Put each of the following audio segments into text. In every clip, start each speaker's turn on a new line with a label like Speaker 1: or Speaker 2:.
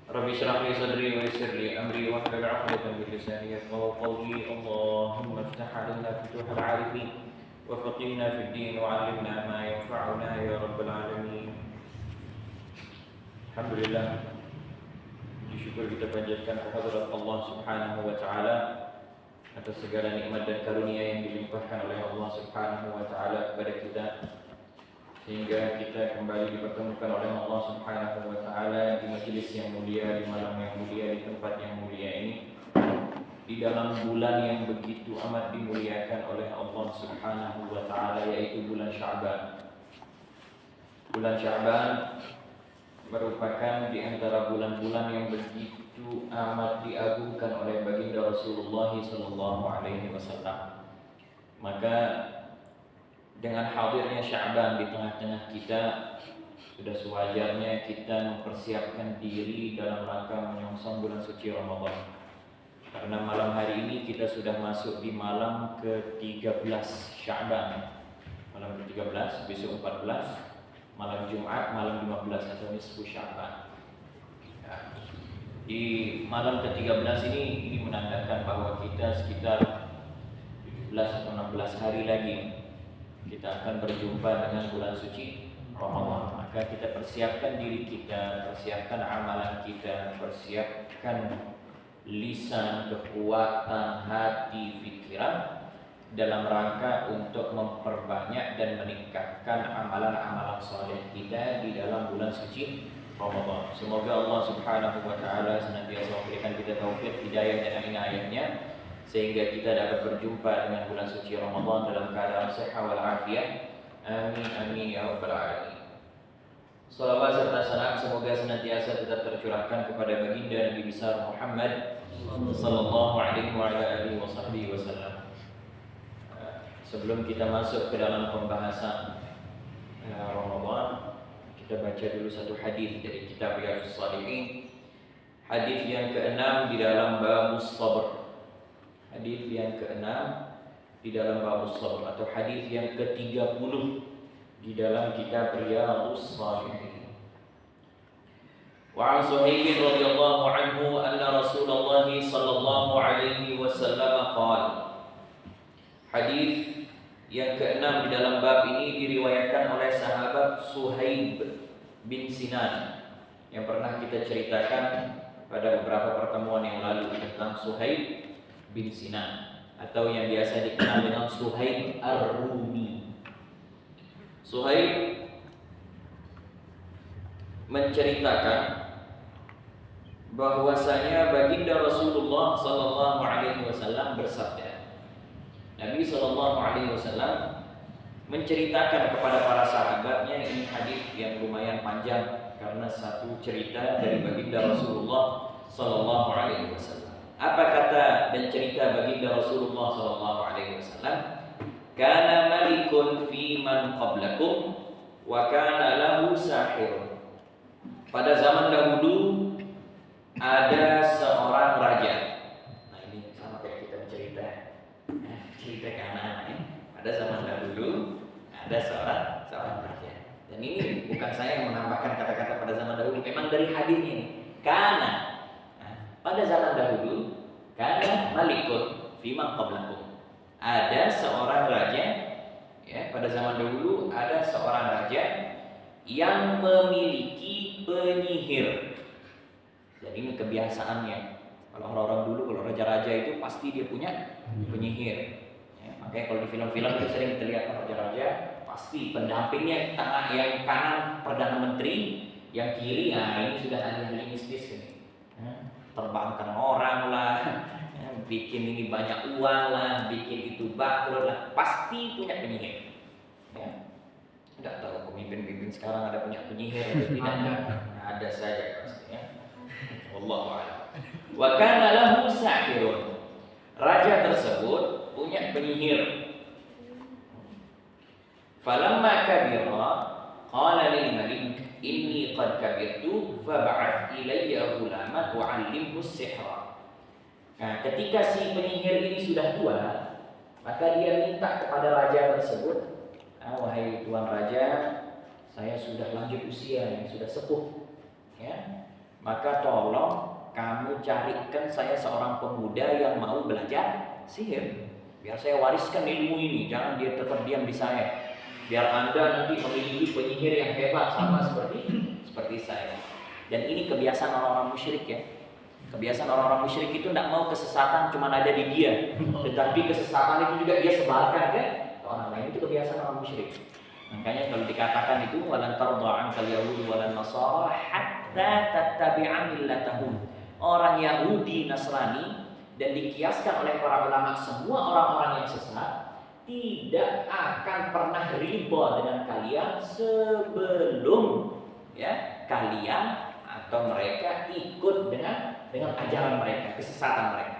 Speaker 1: Rabbi shrah li sadri wa yassir li amri wahlul 'uqdatam min lisani yafqahu qawli. Allahumma iftah 'alaina futuhal 'arifin wa faqihna fid din wa 'allimna ma yanfa'una ya rabbal 'alamin. Alhamdulillah, syukur kita panjatkan kehadirat Allah Subhanahu wa taala atas segala nikmat dan karunia yang dilimpahkan oleh Allah Subhanahu wa taala kepada kita, sehingga kita kembali dipertemukan oleh Allah Subhanahu wa taala di majelis yang mulia, di malam yang mulia, di tempat yang mulia ini, di dalam bulan yang begitu amat dimuliakan oleh Allah Subhanahu wa taala, yaitu bulan Sya'ban. Bulan Sya'ban merupakan di antara bulan-bulan yang begitu amat diagungkan oleh baginda Rasulullah sallallahu alaihi wasallam. Maka dengan hadirnya Sya'ban di tengah-tengah kita, sudah sewajarnya kita mempersiapkan diri dalam rangka menyongsong bulan suci Ramadan. Karena malam hari ini kita sudah masuk di malam ke-13 Sya'ban. Malam ke-13, besok 14, malam Jumat, malam 15 atau nisfu Sya'ban. Ya. Di malam ke-13 ini menandakan bahwa kita sekitar 17 atau 16 hari lagi kita akan berjumpa dengan bulan suci Ramadan. Maka kita persiapkan diri kita, persiapkan amalan kita, persiapkan lisan, kekuatan, hati, pikiran dalam rangka untuk memperbanyak dan meningkatkan amalan-amalan saleh kita di dalam bulan suci Ramadan. Semoga Allah Subhanahu wa taala senantiasa memberikan kita taufik, hidayah dan inayahnya, sehingga kita dapat berjumpa dengan bulan suci Ramadan dalam keadaan sehat wal afiat. Amin amin ya rabbal alamin. Salawat serta salam semoga senantiasa tetap tercurahkan kepada baginda Nabi besar Muhammad sallallahu alaihi wa alihi wasallam. Sebelum kita masuk ke dalam pembahasan Ramadan, kita baca dulu satu hadis dari kitab Riyadhus Shalihin. Hadis yang ke-6 di dalam babus sabr. Hadis yang ke-6 di dalam babus sabr, atau hadis yang ke-30 di dalam kitab Riyadhus Shalihin. Wa 'an Suhaib radhiyallahu anhu anna Rasulullah sallallahu alaihi wasallam qala. Hadis yang ke-6 di dalam bab ini diriwayatkan oleh sahabat Suhaib bin Sinan yang pernah kita ceritakan pada beberapa pertemuan yang lalu tentang Suhaib bin Sinan, atau yang biasa dikenal dengan Suhaib Ar-Rumi. Suhaib menceritakan bahwasanya baginda Rasulullah sallallahu alaihi wasallam bersabda. Nabi sallallahu alaihi wasallam menceritakan kepada para sahabatnya, ini hadis yang lumayan panjang karena satu cerita dari baginda Rasulullah sallallahu alaihi wasallam. Apa kata dan cerita baginda Rasulullah sallallahu alaihi wasallam? Kana malikun fi man qablakum wa kana lahu sahir. Pada zaman dahulu ada seorang raja. Nah, ini sama kayak kita bercerita ke anak-anak ini. Pada zaman dahulu ada seorang raja. Dan ini bukan saya yang menambahkan kata-kata pada zaman dahulu, memang dari hadis ini. Karena pada zaman dahulu, kana malikun fi man qablakum. Ada seorang raja, ya, pada zaman dahulu ada seorang raja yang memiliki penyihir. Jadi ini kebiasaannya. Kalau orang-orang dulu, kalau raja-raja itu pasti dia punya penyihir. Ya, makanya kalau di film-film itu sering kita lihat raja-raja pasti pendampingnya tangan yang kanan perdana menteri, yang kiri, nah ini sudah ahli mistis ini. Terbangkan orang lah, ya, bikin ini banyak uang lah, bikin itu bangkrut lah, pasti punya penyihir. Ya. Tidak tahu pemimpin-pemimpin sekarang ada punya penyihir atau tidak? Ada saja pasti. Ya. Wallahu a'lam. Wa kana lahu sahirun. Raja tersebut punya penyihir. Falamma kabira qala lil malik inni qad kabirtu fab'ath ilayya ghulaman u'allimhu as-sihra. Nah, ketika si penyihir ini sudah tua, maka dia minta kepada raja tersebut, wahai tuan raja, saya sudah lanjut usia, sudah sepuh, ya, maka tolong carikan saya seorang pemuda yang mau belajar sihir. Biar saya wariskan ilmu ini, jangan dia tetap diam di saya. Biar Anda nanti memiliki penyihir yang hebat sama seperti saya. Dan ini kebiasaan orang-orang musyrik ya. Kebiasaan orang-orang musyrik itu tidak mau kesesatan cuma ada di dia, tetapi kesesatan itu juga dia sebarkan ke orang lain. Itu kebiasaan orang musyrik. Makanya kalau dikatakan itu walan tarda ankal yahud walan nasara hatta tattabi'a millatahum. Orang Yahudi, Nasrani, dan dikiaskan oleh para ulama semua orang-orang yang sesat tidak akan pernah ridha dengan kalian sebelum ya kalian atau mereka ikut dengan ajaran mereka, kesesatan mereka.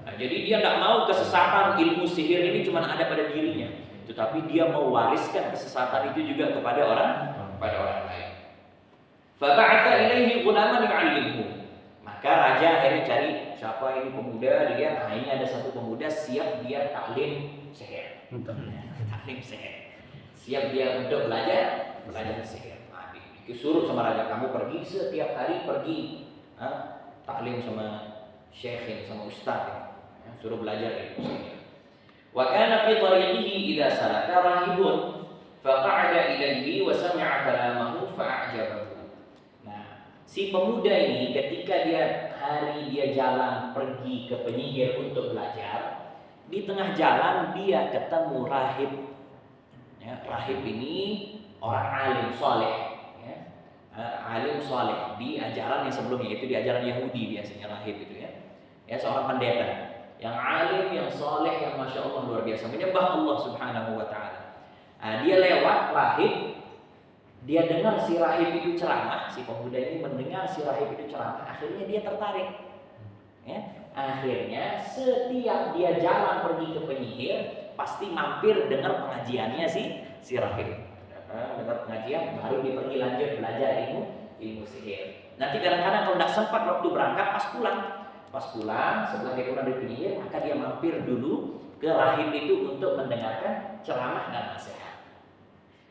Speaker 1: Nah, jadi dia tidak mau kesesatan ilmu sihir ini cuma ada pada dirinya, tetapi dia mau wariskan kesesatan itu juga kepada orang lain. Faba'atha ilaihi ghulaman yu'allimhu. Maka raja akhirnya cari siapa ini pemuda, dilihat nah ini ada satu pemuda siap dia taklim sihir. Taklim sihir. Siap dia untuk belajar sihir. Nah, disuruh sama raja, kamu pergi setiap hari taklim sama syekh ini, sama ustaz ini. Suruh belajar ilmu sihir. Wa kana fi tariqihi idza salaka rahibun faqa'ada ilayhi wa sami'a kalamahu fa'ajabahu. Si pemuda ini ketika dia jalan pergi ke penyihir untuk belajar, di tengah jalan dia ketemu rahib. Ya, rahib ini orang alim soleh, ya. Alim soleh di ajaran yang sebelumnya, itu di ajaran Yahudi biasanya rahib itu ya. Ya, seorang pendeta yang alim, yang soleh, yang masya Allah luar biasa menyembah Allah Subhanahu Wa Taala. Nah, dia lewat rahib. Dia dengar si rahib itu ceramah, si pemuda ini mendengar si rahib itu ceramah, akhirnya dia tertarik. Ya, akhirnya setiap dia jalan pergi ke penyihir, pasti mampir dengar pengajiannya si rahib. Dengar pengajian, baru dia pergi lanjut belajar ilmu sihir. Nanti kadang-kadang kalau tidak sempat waktu berangkat, pas pulang, setelah dia pulang dari penyihir, maka dia mampir dulu ke rahib itu untuk mendengarkan ceramah dan nasihat.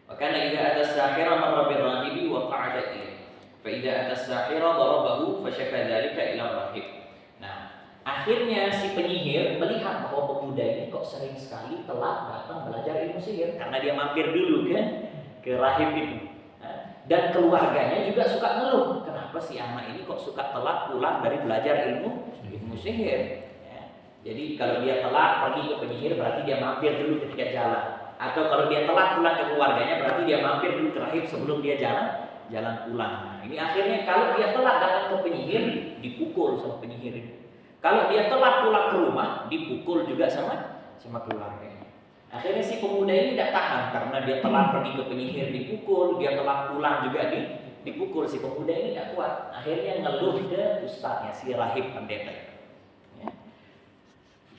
Speaker 1: Wakana idza ata as-sahira marra bir-rahibi wa qa'ada ilayhi. Fa idza ata as-sahira darabahu fa syaka dzalika ila rahib. Nah, akhirnya si penyihir melihat bahwa pemuda ini kok sering sekali telat datang belajar ilmu sihir karena dia mampir dulu kan ke rahib itu. Dan keluarganya juga suka ngeluh, kenapa si anak ini kok suka telat pulang dari belajar ilmu sihir. Ya. Jadi kalau dia telat pergi ke penyihir berarti dia mampir dulu ketika jalan. Atau kalau dia telat pulang ke keluarganya berarti dia mampir dulu ke rahib sebelum dia jalan pulang. Nah, ini akhirnya kalau dia telat datang ke penyihir dipukul sama penyihir itu. Kalau dia telat pulang ke rumah dipukul juga sama keluarganya. Akhirnya si pemuda ini tidak tahan karena dia telat pergi ke penyihir dipukul, dia telat pulang juga dipukul. Si pemuda ini tidak kuat. Akhirnya ngeluh ke ustaznya si rahib pendeta.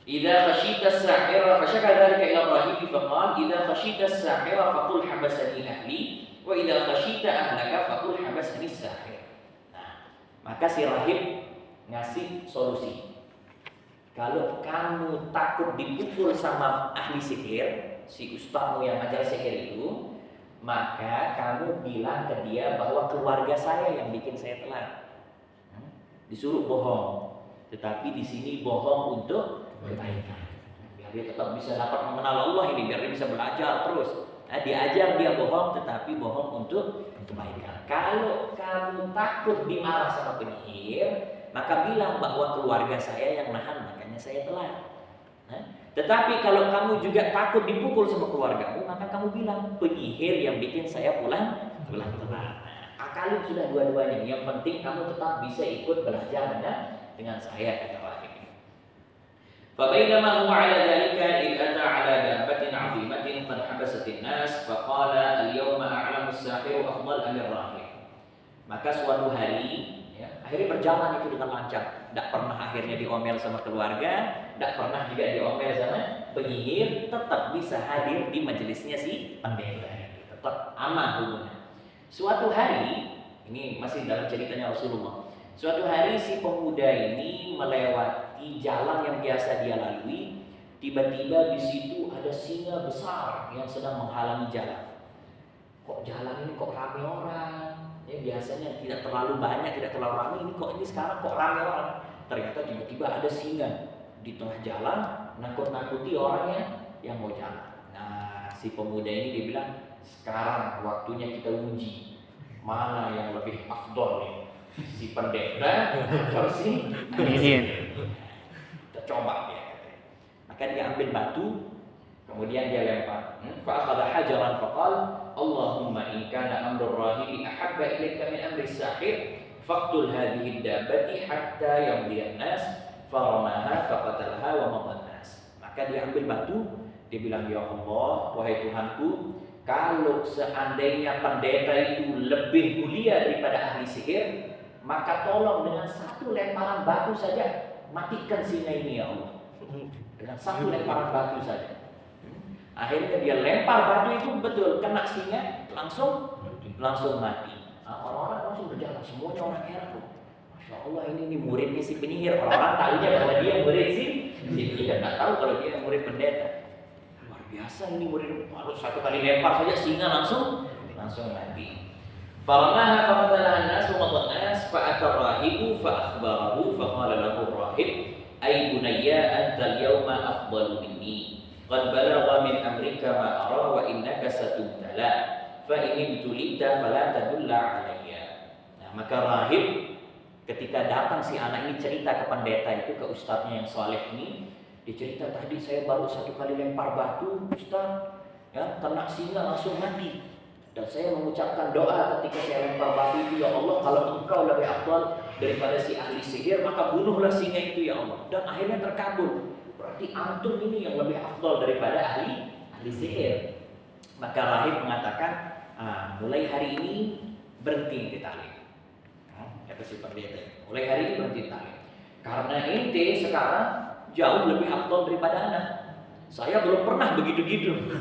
Speaker 1: Idza khashita as-sahira fa syaka dzalika ila rahib faqala idza khashita as-sahira faqul habasani ahli wa idza khashita ahlaka faqul habasani as-sahir. Nah, maka si rahib ngasih solusi. Kalau kamu takut dipukul sama ahli sihir, si ustazmu yang ajar sihir itu, maka kamu bilang ke dia bahwa keluarga saya yang bikin saya telat. Disuruh bohong, tetapi di sini bohong untuk kebaikan. Biar dia tetap bisa dapat mengenal Allah ini, biar dia bisa belajar terus. Nah, diajar dia bohong, tetapi bohong untuk kebaikan. Kalau kamu takut dimarah sama penyihir, maka bilang bahwa keluarga saya yang nahan, makanya saya telat. Nah, tetapi kalau kamu juga takut dipukul sama keluargamu, maka kamu bilang penyihir yang bikin saya pulang telat. Nah, akalin sudah dua-duanya. Yang penting kamu tetap bisa ikut belajar dengan saya, kata rahib. فبينما هو على ذلك إذ أتى على دابة عظيمة قد حبست الناس فقال اليوم أعلم الساحر أفضل أم الراهب. Maka suatu hari ya, akhirnya berjalan itu dengan lancar, tidak pernah akhirnya diomel sama keluarga, tidak pernah juga diomel sama penyihir, tetap bisa hadir di majelisnya si pendeta, tetap aman hubungannya. Suatu hari, ini masih dalam ceritanya Rasulullah. Suatu hari si pemuda ini melewati jalan yang biasa dia lalui. Tiba-tiba di situ ada singa besar yang sedang menghalangi jalan. Kok jalan ini kok ramai orang? Ya biasanya tidak terlalu banyak, tidak terlalu ramai. Ini sekarang kok ramai orang? ternyata tiba-tiba ada singa di tengah jalan nakut-nakuti orang yang mau jalan. Nah, si pemuda ini dia bilang, sekarang waktunya kita uji mana yang lebih afdol nih, si pendeta atau si kita coba ya. Maka dia ambil batu, kemudian dia lempar. Fa'akhadha hajaran faqala Allahumma in kana amrul rahibi ahabba ilaika min amri sahir faqtul hadhihi dabbati hatta yamdiyan nas faramaha faqatalaha wa madan nas. Maka dia ambil batu, dia bilang, ya Allah, wahai Tuhanku, kalau seandainya pendeta itu lebih mulia daripada ahli sihir, maka tolong dengan satu lemparan batu saja matikan singa ini ya Allah. Dengan satu lemparan batu saja. Akhirnya dia lempar batu itu, betul kena singa, langsung mati. Nah, orang-orang langsung berjalan, semuanya orang heran loh. Masya Allah, ini muridnya si penyihir. Orang-orang tahunya bahwa dia murid si penyihir, nggak tahu kalau dia murid pendeta. Luar biasa ini murid, harus satu kali lempar saja singa langsung mati. Faramaha faqatalaha an-nas wa madan-nas fa'ata rahibu fa'akhbarahu faqala lahu rahib ay bunayya anta al-yawma afdalu minni qad balagha min amrika ma ara wa innaka satubtala fa in ibtulita fala tadulla alayya. Nah, maka rahib ketika datang si anak ini cerita ke pendeta itu, ke ustadznya yang saleh ini, dia cerita, tadi saya baru satu kali lempar batu ustaz, ya, kena singa langsung mati. Dan saya mengucapkan doa ketika saya lempar batu itu, ya Allah, kalau engkau lebih afdal daripada si ahli sihir, maka bunuhlah singa itu ya Allah. Dan akhirnya terkabul. Berarti antum ini yang lebih afdal daripada ahli sihir. Maka rahib mengatakan, mulai hari ini berhenti di talim. Kata si pendeta, mulai hari ini berhenti talim. Karena ente sekarang jauh lebih afdal daripada anak. Saya belum pernah begitu-gitu.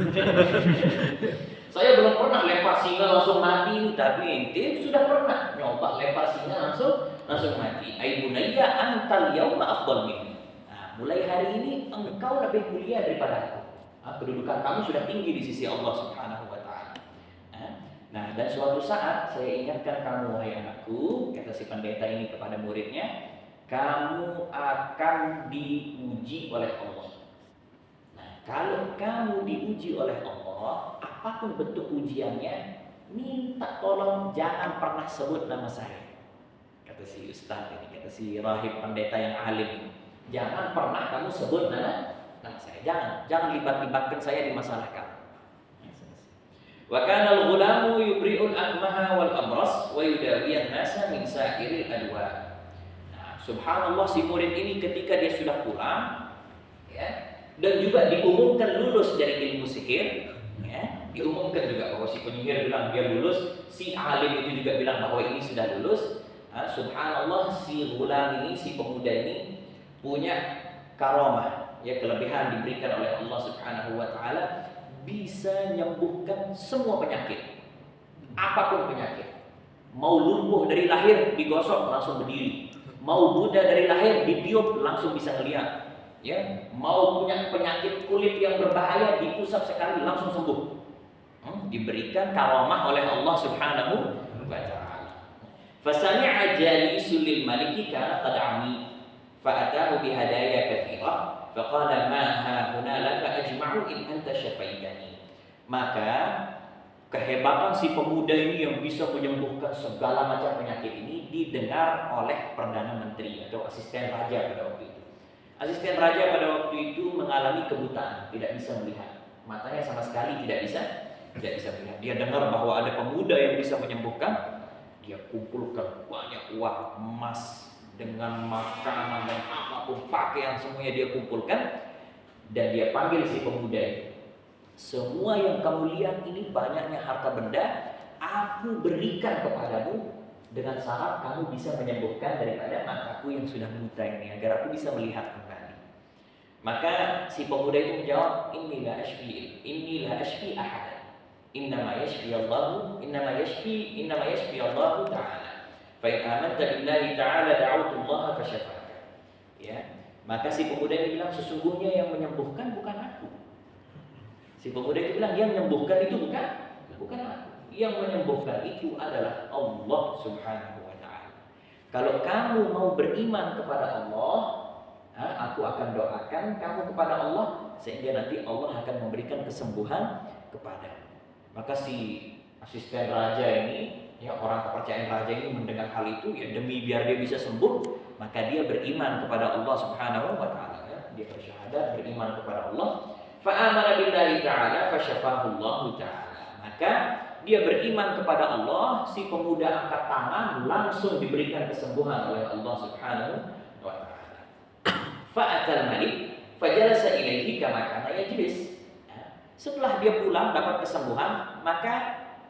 Speaker 1: Saya belum pernah lempar singa langsung mati, tapi ente sudah pernah nyoba lempar singa langsung mati. Ai bunayya antal yauma afdal minni. Nah, mulai hari ini engkau lebih mulia daripada aku. Kedudukan kamu sudah tinggi di sisi Allah Subhanahu wa taala. Nah, dan suatu saat saya ingatkan kamu, wahai anakku, kata si pendeta ini kepada muridnya, kamu akan diuji oleh Allah. Nah, kalau kamu diuji oleh Allah, apapun bentuk ujiannya, minta tolong jangan pernah sebut nama saya. Kata si ustaz ini, kata si rahib pendeta yang alim ini, jangan pernah kamu sebut nama saya. Jangan libat-libatkan saya di masalah kamu. Wa kana al-ghulamu yubri'ul akmaha wal amras wa yudawiyan nasa min sa'iril adwa. Nah, subhanallah, si murid ini ketika dia sudah pulang, ya, dan juga diumumkan lulus dari ilmu sihir, ya, diumumkan juga bahwa si penyihir bilang dia lulus, si alim itu juga bilang bahwa ini sudah lulus. Subhanallah, si ghulam ini, si pemuda ini punya karamah, ya, kelebihan diberikan oleh Allah Subhanahu wa taala, bisa menyembuhkan semua penyakit. Apapun penyakit. Mau lumpuh dari lahir digosok langsung berdiri. Mau buta dari lahir ditiup langsung bisa ngelihat. Ya, mau punya penyakit kulit yang berbahaya diusap sekali langsung sembuh. Diberikan karamah oleh Allah Subhanahu wa taala. Fasami'a jalisul lil maliki kana qad ami fa'atahu bi hadaya katsira faqala ma hauna laka ajma'u in anta syafaitani. Maka kehebatan si pemuda ini yang bisa menyembuhkan segala macam penyakit ini didengar oleh Perdana Menteri atau asisten raja pada waktu itu. Asisten raja pada waktu itu mengalami kebutaan, tidak bisa melihat. Matanya sama sekali tidak bisa melihat. Dia dengar bahwa ada pemuda yang bisa menyembuhkan, dia kumpulkan banyak uang, emas, dengan makanan dan apapun, pakaian, semuanya dia kumpulkan, dan dia panggil si pemuda itu. Semua yang kamu lihat ini banyaknya harta benda, aku berikan kepadamu dengan syarat kamu bisa menyembuhkan daripada mataku yang sudah buta ini, agar aku bisa melihat kembali. Maka si pemuda itu menjawab, inilah ashfi ahad, innama yashfi Allah ta'ala. Fa in amanta billahi ta'ala da'awtu Allah fasyafaka. Ya. Maka si pemuda ini bilang, sesungguhnya yang menyembuhkan bukan aku. Si pemuda itu bilang, yang menyembuhkan itu bukan aku. Yang menyembuhkan itu adalah Allah Subhanahu wa taala. kalau kamu mau beriman kepada Allah, aku akan doakan kamu kepada Allah sehingga nanti Allah akan memberikan kesembuhan kepada. Maka si asisten raja ini, ya orang kepercayaan raja ini mendengar hal itu, ya demi biar dia bisa sembuh, maka dia beriman kepada Allah Subhanahu wa taala, ya. Dia bersyahadat beriman kepada Allah. Fa amana billahi ta'ala fasyafahu Allah ta'ala. Maka dia beriman kepada Allah, si pemuda angkat tangan langsung diberikan kesembuhan oleh Allah Subhanahu wa taala. Fa'atal malik fajalasa ilaihi kama kana yajlis. Setelah dia pulang dapat kesembuhan, maka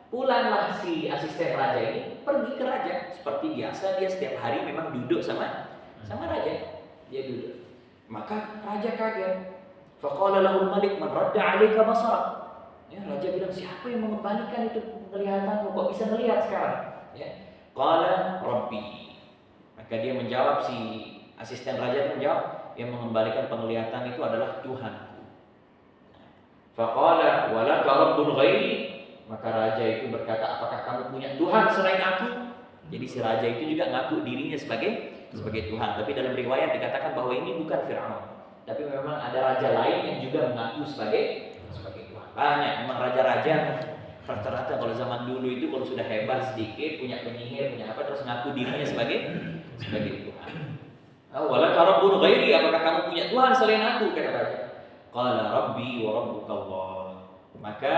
Speaker 1: pulanglah si asisten raja ini pergi ke raja. Seperti biasa dia setiap hari memang duduk sama raja. Dia duduk. Maka raja kaget. Faqala lahul malik man radda 'alaika basarak. Ya, raja bilang, siapa yang mengembalikan itu penglihatanmu? Kok bisa melihat sekarang? Ya. Qala rabbi. Maka dia menjawab, si asisten raja itu menjawab, yang mengembalikan penglihatan itu adalah Tuhanku. Faqala walaka rabbun ghairi. Maka raja itu berkata, apakah kamu punya Tuhan selain aku? Jadi si raja itu juga ngaku dirinya sebagai Tuhan. Tapi dalam riwayat dikatakan bahwa ini bukan Fir'aun, tapi memang ada raja lain yang juga mengaku sebagai Tuhan. Banyak memang raja-raja rata-rata kalau zaman dulu itu kalau sudah hebat sedikit, punya penyihir, punya apa, terus ngaku dirinya sebagai Tuhan. Walaka rabbun ghairi, apakah kamu punya Tuhan selain aku? Kata raja. Qala rabbi wa rabbuka Allah. Maka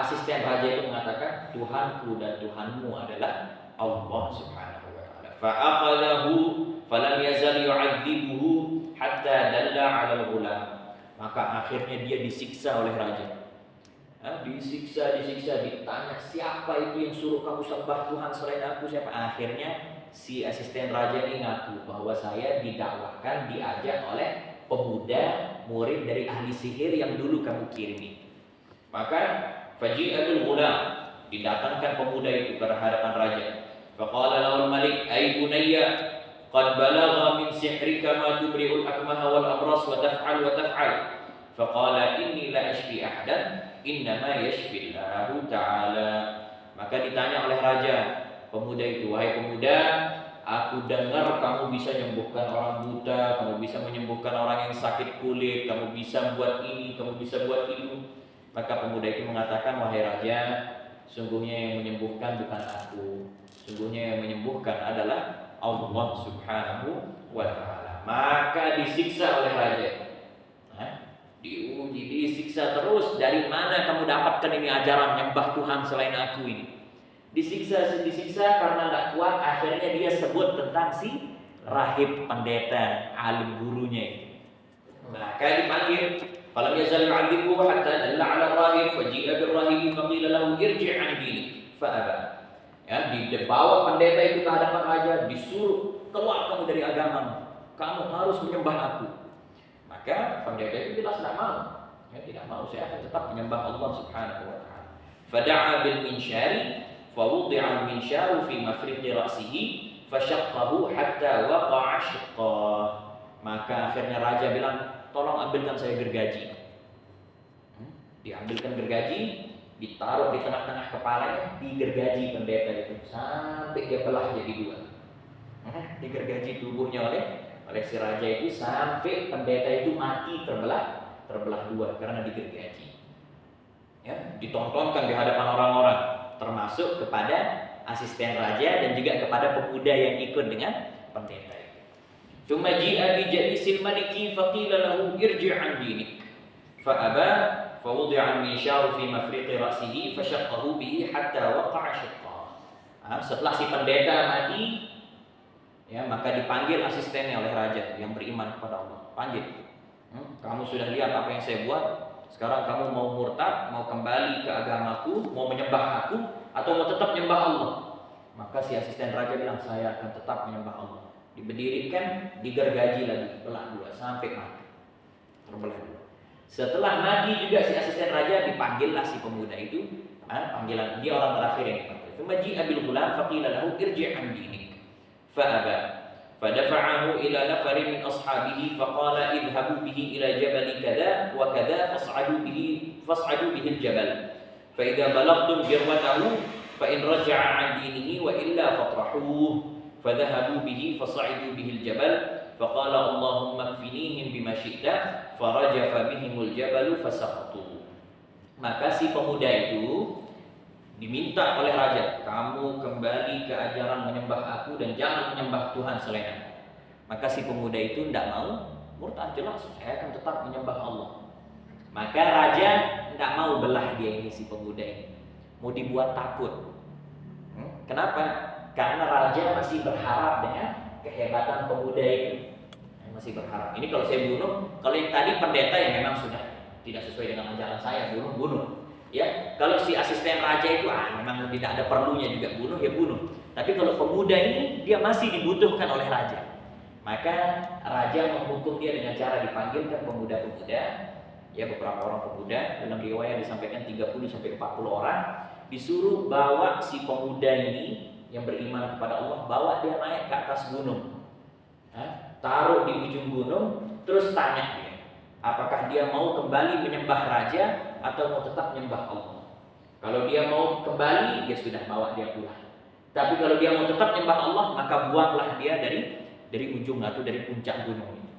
Speaker 1: asisten raja itu mengatakan, Tuhanku dan Tuhanmu adalah Allah Subhanahu wa taala. Fa akhadahu falam yazal yu'adzibuhu hatta dalla 'ala al-ghulam. Maka akhirnya dia disiksa oleh raja. Disiksa, ditanya, siapa itu yang suruh kamu sembah Tuhan selain aku? Siapa? Akhirnya si asisten raja ini ngaku bahwa saya didakwahkan, diajak oleh pemuda murid dari ahli sihir yang dulu kamu kirimi. Maka faji'atul ghulam, didatangkan pemuda itu ke hadapan raja. Faqala lahul malik ay bunayya qad balagha min sihrika ma tubri'ul akmaha wal abras wa taf'al. Faqala inni la ashfi ahadan innama yashfi Allahu ta'ala. Maka ditanya oleh raja pemuda itu, wahai pemuda, aku dengar kamu bisa menyembuhkan orang buta, kamu bisa menyembuhkan orang yang sakit kulit, kamu bisa buat ini, kamu bisa buat itu. Maka pemuda itu mengatakan, wahai raja, sungguhnya yang menyembuhkan bukan aku, sungguhnya yang menyembuhkan adalah Allah Subhanahu wa ta'ala. Maka disiksa oleh raja. Diuji, disiksa terus. Dari mana kamu dapatkan ini ajaran nyembah Tuhan selain aku ini? Disiksa karena tidak kuat. Akhirnya dia sebut tentang si rahib pendeta, alim gurunya itu. Maka dipanggil. Falam yazal yu'adzibuhu hatta dalla 'ala rahib faji'a birrahib faqila lahu irji' 'an dinik fa'aba. Ya, dibawa pendeta itu ke hadapan raja, disuruh keluar kamu dari agamamu, kamu harus menyembah aku. Maka pendeta itu jelas tidak mau. Ya, tidak mau, saya akan tetap menyembah Allah Subhanahu wa taala. Fada'a bil minsyari fawudi'a al minsyaru fi mafriqi ra'sihi fashaqqahu hatta waqa'a shiqqa. Maka akhirnya raja bilang, tolong ambilkan saya gergaji. Diambilkan gergaji, ditaruh di tengah-tengah kepalanya, digergaji pendeta itu sampai dia belah jadi dua. Digergaji tubuhnya oleh si raja itu sampai pendeta itu mati terbelah dua karena digergaji. Ya, ditontonkan di hadapan orang-orang, termasuk kepada asisten raja dan juga kepada pemuda yang ikut dengan pendeta itu. Tsumma ji'a bi jalisil maliki faqila lahu irji' 'an dinik fa'aba fawudi'a al-minsharu fi mafriqi ra'sihi fashaqqahu bihi hatta waqa'a shiqqa. Setelah si pendeta mati, ya, maka dipanggil asistennya oleh raja yang beriman kepada Allah. Panggil, kamu sudah lihat apa yang saya buat. Sekarang kamu mau murtad, mau kembali ke agamaku, mau menyembah aku, atau mau tetap menyembah Allah? Maka si asisten raja bilang, saya akan tetap menyembah Allah. Diberdirikan, digergaji lagi, belah dua sampai mati, terbelah dua. Setelah mati juga si asisten raja, dipanggillah si pemuda itu. Panggilan dia orang terakhir yang dipanggil. Tsumma ji'a bil ghulam faqila lahu irji' 'an dinik fa'aba fadafa'ahu ila nafarin min ashabihi faqala idhabu bihi ila jabal kadza wa kadza fas'adu bihi al-jabal fa idza balagtum jirwatahu fa in raja'a 'an dinihi wa illa fatrahuhu fadhahabu bihi fasa'idu bihi al-jabal faqala Allahumma kfinihim bima syi'ta farajafa bihimul jabalu fasaqatu. Maka si pemuda itu diminta oleh raja, kamu kembali ke ajaran menyembah aku dan jangan menyembah Tuhan selain aku. Maka si pemuda itu tidak mau, murtad, jelas saya akan tetap menyembah Allah. Maka raja tidak mau belah dia ini, si pemuda ini, mau dibuat takut. Kenapa? Karena raja masih berharap dengan kehebatan pemuda itu, masih berharap. Ini kalau saya bunuh, kalau yang tadi pendeta yang memang sudah tidak sesuai dengan ajaran saya, bunuh. Ya, kalau si asisten raja itu memang tidak ada perlunya juga bunuh, ya bunuh. Tapi kalau pemuda ini dia masih dibutuhkan oleh raja, maka raja menghukum dia dengan cara dipanggilkan pemuda-pemuda, ya beberapa orang pemuda, dalam riwayat disampaikan 30 sampai 40 orang, disuruh bawa si pemuda ini yang beriman kepada Allah, bawa dia naik ke atas gunung, taruh di ujung gunung, terus tanya dia, apakah dia mau kembali menyembah raja atau mau tetap menyembah Allah. Kalau dia mau kembali, dia sudah bawa dia pulang. Tapi kalau dia mau tetap menyembah Allah, maka buanglah dia dari ujung atau dari puncak gunung itu.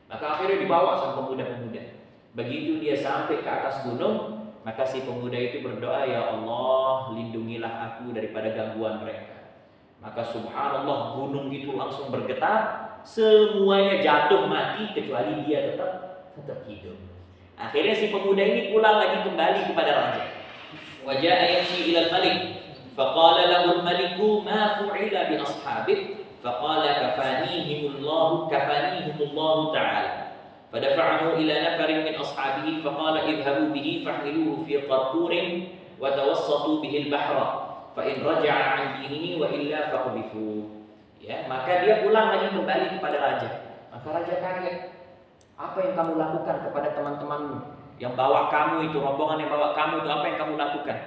Speaker 1: Maka akhirnya dibawa sama pemuda-pemuda. Begitu dia sampai ke atas gunung, maka si pemuda itu berdoa, ya Allah, lindungilah aku daripada gangguan mereka. Maka subhanallah, gunung itu langsung bergetar, semuanya jatuh mati kecuali dia tetap hidup. Akhirnya si pemuda ini pulang lagi kembali kepada raja. Wa jaa yamshi ila al-malik, faqala lahu al-maliku ma fu'ila bi ashabik, faqala kafanihimullahu ta'ala. Fadafa'ahu ila nafarin min ashabihi faqala idhabu bihi fahmiluhu fi qarqurin wa tawassatu bihi al-bahra fa in raja'a 'an dinihi wa illa faqdhifu. Ya, maka dia pulang lagi kembali kepada raja. Maka raja kaget. Apa yang kamu lakukan kepada teman-temanmu yang bawa kamu itu, rombongan yang bawa kamu itu, apa yang kamu lakukan?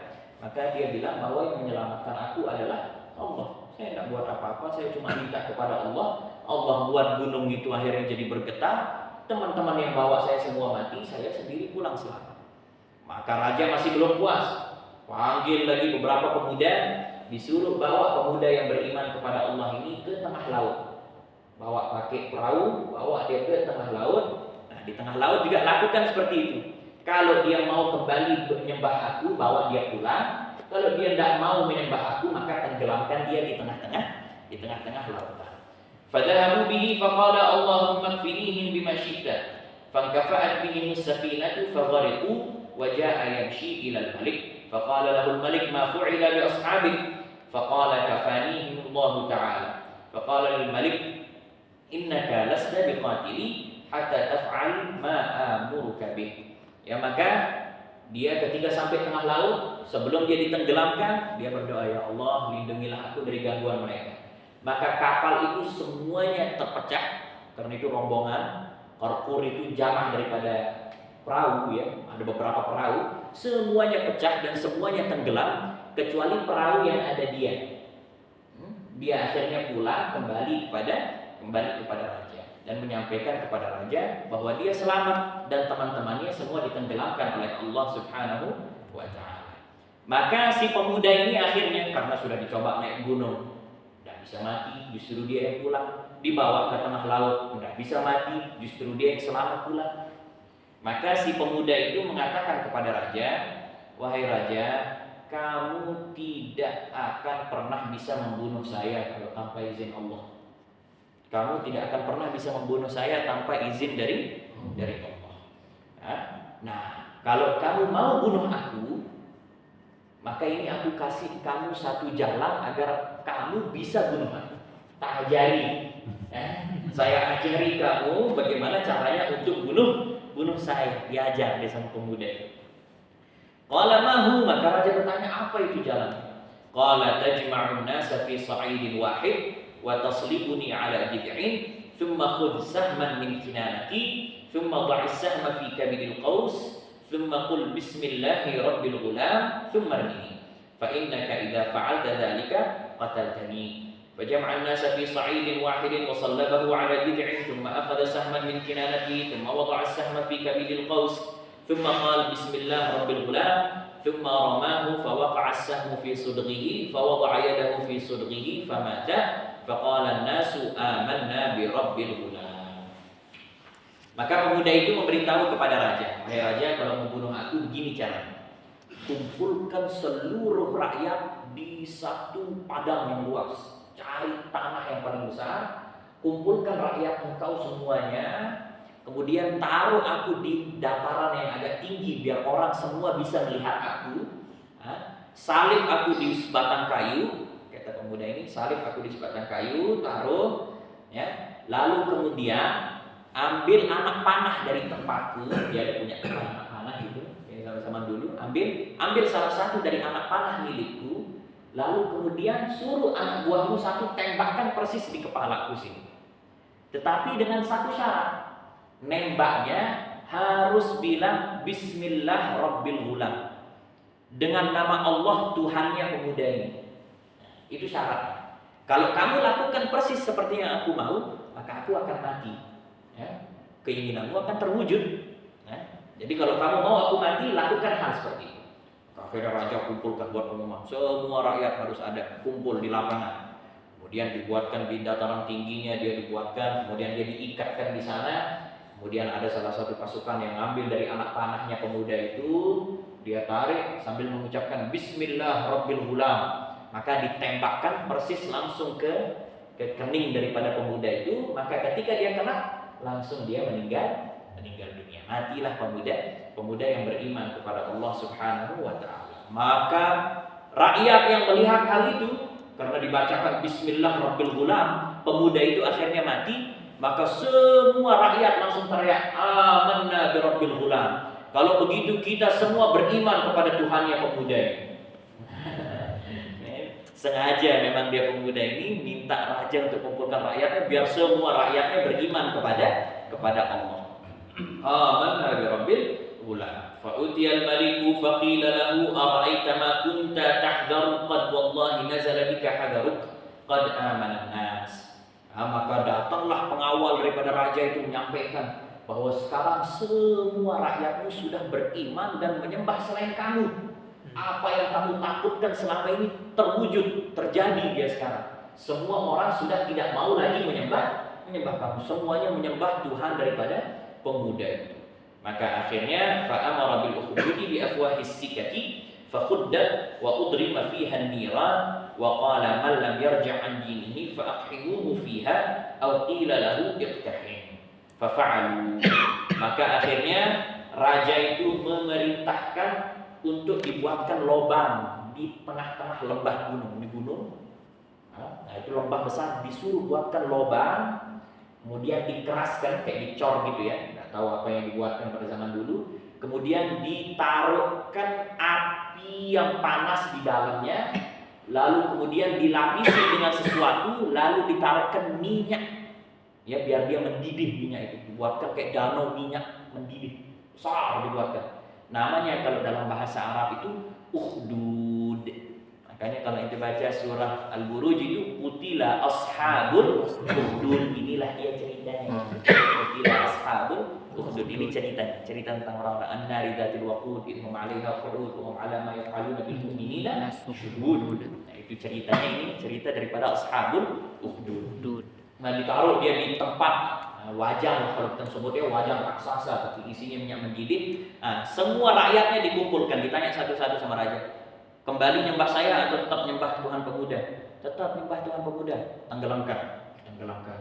Speaker 1: Maka dia bilang bahwa yang menyelamatkan aku adalah Allah. Saya tidak buat apa-apa, saya cuma minta kepada Allah. Allah buat gunung itu akhirnya jadi bergetar. Teman-teman yang bawa saya semua mati, saya sendiri pulang selamat. Maka raja masih belum puas. Panggil lagi beberapa pemuda, disuruh bawa pemuda yang beriman kepada Allah ini ke tengah laut. Bawa pakai perahu, bawa dia ke tengah laut. Nah, di tengah laut juga lakukan seperti itu. Kalau dia mau kembali menyembah aku, bawa dia pulang. Kalau dia tidak mau menyembah aku, maka tenggelamkan dia di tengah-tengah lautan. Fadhahabu bihi faqala Allahumma kfinihim bima syi'ta. Fankafa'at bihim as-safinatu faghariqu wa jaa'a yamshi ila al-malik. Faqala lahu al-malik ma fu'ila bi ashabik. Faqala kafanihim Allah ta'ala. Faqala lil-malik innaka lasta biqatili hatta taf'al ma amuruka bih. Ya, maka dia ketika sampai tengah laut, sebelum dia ditenggelamkan, dia berdoa, ya Allah, lindungilah aku dari gangguan mereka. Maka kapal itu semuanya terpecah, karena itu rombongan. Qarqur itu jamak daripada perahu, ya. Ada beberapa perahu, semuanya pecah dan semuanya tenggelam kecuali perahu yang ada dia. Dia akhirnya pulang kembali kepada raja dan menyampaikan kepada raja bahwa dia selamat dan teman-temannya semua ditenggelamkan oleh Allah Subhanahu wa ta'ala. Maka si pemuda ini akhirnya karena sudah dicoba naik gunung, tidak bisa mati, justru dia yang pulang. Dibawa ke tengah laut, tidak bisa mati, justru dia yang selamat pulang. Maka si pemuda itu mengatakan kepada raja, wahai raja, kamu tidak akan pernah bisa membunuh saya kalau tanpa izin Allah. Kamu tidak akan pernah bisa membunuh saya tanpa izin dari Allah. Nah, kalau kamu mau bunuh aku, maka ini aku kasih kamu satu jalan agar kamu bisa bunuh aku. Tak ajari. Saya ajari kamu bagaimana caranya untuk bunuh saya. Diajar dia sama pemuda itu. Qala mahu, maka raja bertanya, apa itu jalan? Qala tajma'un nasa fi sa'idin wahid wa taslibuni ala jid'in thumma khudh sahman min kinanati thumma dha'is sahma fi kabidil qaus thumma qul bismillahi rabbil ghulam thumma rmini fa innaka idza fa'alta dhalika qataltani. فجمع الناس في صعيد واحد وصلبه على جذع ثم أخذ سهما من كنانته ثم وضع السهم في كبد القوس thumma qala bismillah rabbil ghulam, thumma ramahu fawaqa'a as-sahmu fi sudghihi fawada'a yadahu fi sudghihi famata faqala an-nasu amanna bi rabbil ghulam. Maka pemuda itu memberitahu kepada raja, "Wahai raja, kalau membunuh aku begini caranya. Kumpulkan seluruh rakyat di satu padang yang luas, cari tanah yang paling besar, kumpulkan rakyat engkau semuanya, kemudian taruh aku di dataran yang agak tinggi biar orang semua bisa melihat aku, salib aku di sebatang kayu," kata pemuda ini, "salib aku di sebatang kayu, taruh, ya, lalu kemudian ambil anak panah dari tempatku," dia ada punya anak panah gitu, sama-sama dulu, ambil salah satu dari anak panah milikku, lalu kemudian suruh anak buahmu satu tembakkan persis di kepalaku sini. Tetapi dengan satu syarat, nembaknya harus bilang bismillah rabbil ghulam, dengan nama Allah Tuhannya pemuda ini. Itu syaratnya. Kalau kamu lakukan persis seperti yang aku mau, maka aku akan mati, ya. Keinginanmu akan terwujud, ya. Jadi kalau kamu mau aku mati, lakukan hal seperti itu. Akhirnya raja kumpulkan buat pengumuman, semua rakyat harus ada, kumpul di lapangan. Kemudian dibuatkan di dataran tingginya, dia dibuatkan, kemudian dia diikatkan di sana. Kemudian ada salah satu pasukan yang ngambil dari anak panahnya pemuda itu, dia tarik sambil mengucapkan bismillah rabbil ghulam, maka ditembakkan persis langsung ke kening daripada pemuda itu. Maka ketika dia kena, langsung dia meninggal dunia. Matilah pemuda yang beriman kepada Allah Subhanahu wa taala. Maka rakyat yang melihat hal itu, karena dibacakan bismillah rabbil ghulam, pemuda itu akhirnya mati, maka semua rakyat langsung teriak amanna bi rabbil ghulam. Kalau begitu kita semua beriman kepada Tuhannya pemuda ini. Sengaja memang dia pemuda ini minta raja untuk kumpulkan rakyatnya biar semua rakyatnya beriman kepada Allah. Amanna bi rabbil ghulam. Fa utiyal maliku fa qila lahu ara'aita ma kunta tahdaru qad wallahi nazala bika hadaruk qad amana nas. Maka datanglah pengawal daripada raja itu menyampaikan bahwa sekarang semua rakyatmu sudah beriman dan menyembah selain kamu. Apa yang kamu takutkan selama ini terwujud, terjadi dia sekarang. Semua orang sudah tidak mau lagi menyembah kamu. Semuanya menyembah Tuhan daripada pemuda itu. Maka akhirnya fa'amara bil ukhdudi bi afwahis sikati fa khuddat wa udrima fiha an-niran wa qala man lam yarji' an dinihi fa aqhimuhu fiha aw qila lahu iqtahim fa fa'alu. Maka akhirnya raja itu memerintahkan untuk dibuatkan lubang di tengah-tengah lembah gunung, di gunung. Nah, itu lembah besar, disuruh buatkan lubang, kemudian dikeraskan kayak dicor gitu ya, nggak tahu apa yang dibuatkan pada zaman dulu. Kemudian ditaruhkan api yang panas di dalamnya, lalu kemudian dilapisi dengan sesuatu, lalu ditaruhkan minyak, ya biar dia mendidih. Minyak itu dibuatkan kayak danau minyak mendidih, besar dibuatkan. Namanya kalau dalam bahasa Arab itu ukhdud. Makanya kalau kita baca surah Al-Buruj itu qutila ashabul ukhdud, inilah dia ceritanya. Qutila ashabul ukhdud, ini cerita tentang orang an-nari dzatil waqud idhum 'alaiha qu'ud wa hum 'ala ma yaf'aluna bil mu'minina shuhud. Nah, itu ceritanya, ini cerita daripada ashabul ukhdud. Nah, ditaruh dia di tempat wajan, kalau kita sebutnya wajan raksasa, tapi isinya minyak mendidih. Nah, semua rakyatnya dikumpulkan, ditanya satu-satu sama raja, kembali nyembah saya atau tetap nyembah Tuhan pemuda? Tetap nyembah Tuhan pemuda. Tenggelamkan,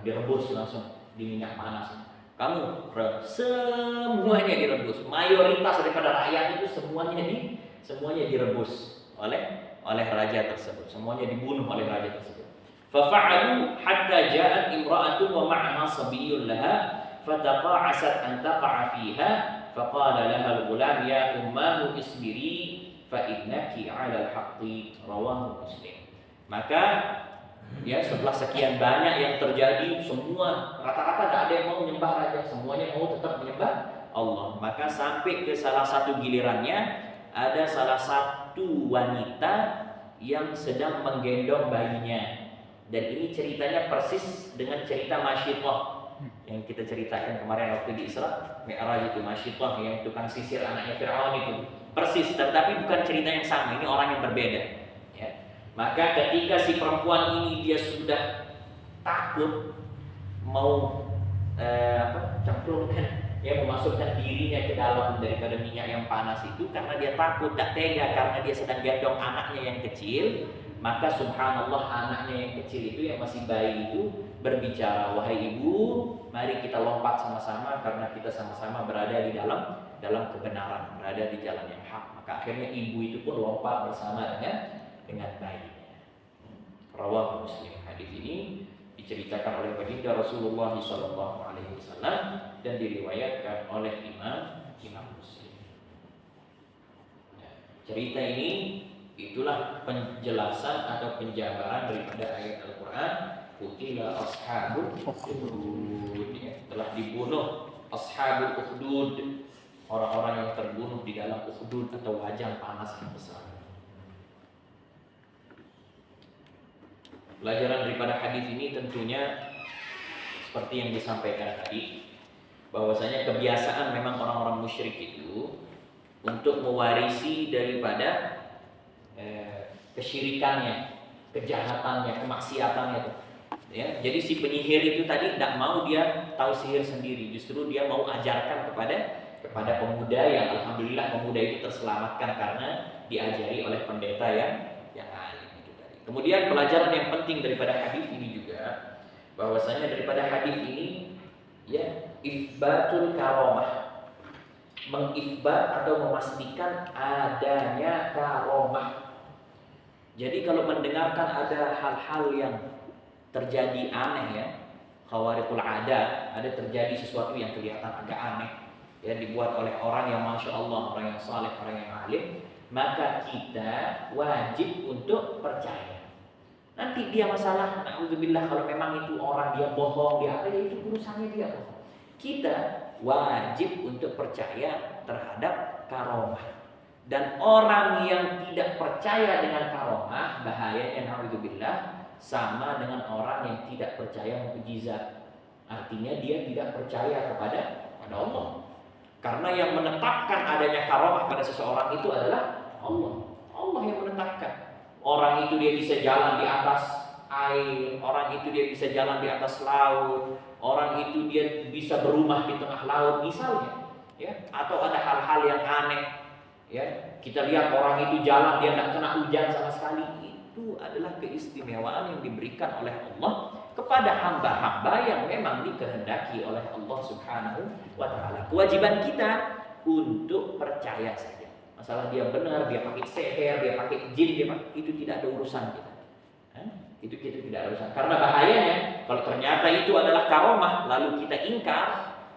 Speaker 1: direbus langsung di minyak panas. Kamu semuanya direbus. Mayoritas daripada rakyat itu semuanya direbus oleh raja tersebut. Semuanya dibunuh oleh raja tersebut. Fafa'alu hatta ja'at imra'atun wa ma'aha sabiyyun laha fataqa'asat an taqa'a fiha faqala laha al-ghulam ya ummahu isbiri fa innaki 'ala al-haqqi, rawahu Muslim. Maka ya setelah sekian banyak yang terjadi, semua rata-rata tak ada yang mau menyembah raja, semuanya mau tetap menyembah Allah. Maka sampai ke salah satu gilirannya, ada salah satu wanita yang sedang menggendong bayinya. Dan ini ceritanya persis dengan cerita Masyiqah. yang kita ceritakan kemarin waktu di Isra Mi'raj itu, Masyitah yang tukang sisir anaknya Fir'aun itu persis, tetapi bukan cerita yang sama, ini orang yang berbeda ya. Maka ketika si perempuan ini dia sudah takut mau cemplungkan, ya memasukkan dirinya ke dalam daripada minyak yang panas itu karena dia takut, tak tega karena dia sedang gendong anaknya yang kecil. Maka subhanallah anaknya yang kecil itu yang masih bayi itu berbicara, wahai ibu, mari kita lompat sama-sama karena kita sama-sama berada di dalam kebenaran, berada di jalan yang hak. Maka akhirnya ibu itu pun lompat bersama dengan bayinya. Rawah Muslim. Hadis ini diceritakan oleh baginda Rasulullah SAW dan diriwayatkan oleh Imam Muslim. Cerita ini itulah penjelasan atau penjabaran daripada ayat Al-Quran. Qutila ashabul ukhdud, telah dibunuh ashabul ukhdud, orang-orang yang terbunuh di dalam ukhdud atau wajan panas yang besar. Pelajaran daripada hadis ini tentunya seperti yang disampaikan tadi, bahwasanya kebiasaan memang orang-orang musyrik itu untuk mewarisi daripada kesyirikannya, kejahatannya, kemaksiatannya. Ya, jadi si penyihir itu tadi tidak mau dia tahu sihir sendiri, justru dia mau ajarkan kepada pemuda yang alhamdulillah pemuda itu terselamatkan karena diajari oleh pendeta yang alim itu tadi. Kemudian pelajaran yang penting daripada hadis ini juga, bahwasanya daripada hadis ini ya isbatul karomah, mengisbat atau memastikan adanya karomah. Jadi kalau mendengarkan ada hal-hal yang terjadi aneh ya, khawariqul ada terjadi sesuatu yang kelihatan agak aneh ya, dibuat oleh orang yang masya Allah, orang yang saleh, orang yang alim, maka kita wajib untuk percaya. Nanti dia masalah, na'udzubillah, kalau memang itu orang dia bohong, dia apa ya, itu urusannya dia. Kita wajib untuk percaya terhadap karomah. Dan orang yang tidak percaya dengan karomah, bahayanya na'udzubillah, sama dengan orang yang tidak percaya mukjizat. Artinya dia tidak percaya kepada Allah. Karena yang menetapkan adanya karomah pada seseorang itu adalah Allah. Allah yang menetapkan. Orang itu dia bisa jalan di atas air, orang itu dia bisa jalan di atas laut, orang itu dia bisa berumah di tengah laut misalnya, ya. Atau ada hal-hal yang aneh, ya. Kita lihat orang itu jalan dia tidak kena hujan sama sekali. Itu adalah keistimewaan yang diberikan oleh Allah kepada hamba-hamba yang memang dikehendaki oleh Allah Subhanahu wa ta'ala. Kewajiban kita untuk percaya saja. Masalah dia benar, dia pakai seher, dia pakai jin, itu tidak ada urusan kita. Itu kita tidak ada urusan. Karena bahayanya kalau ternyata itu adalah karomah lalu kita ingkar,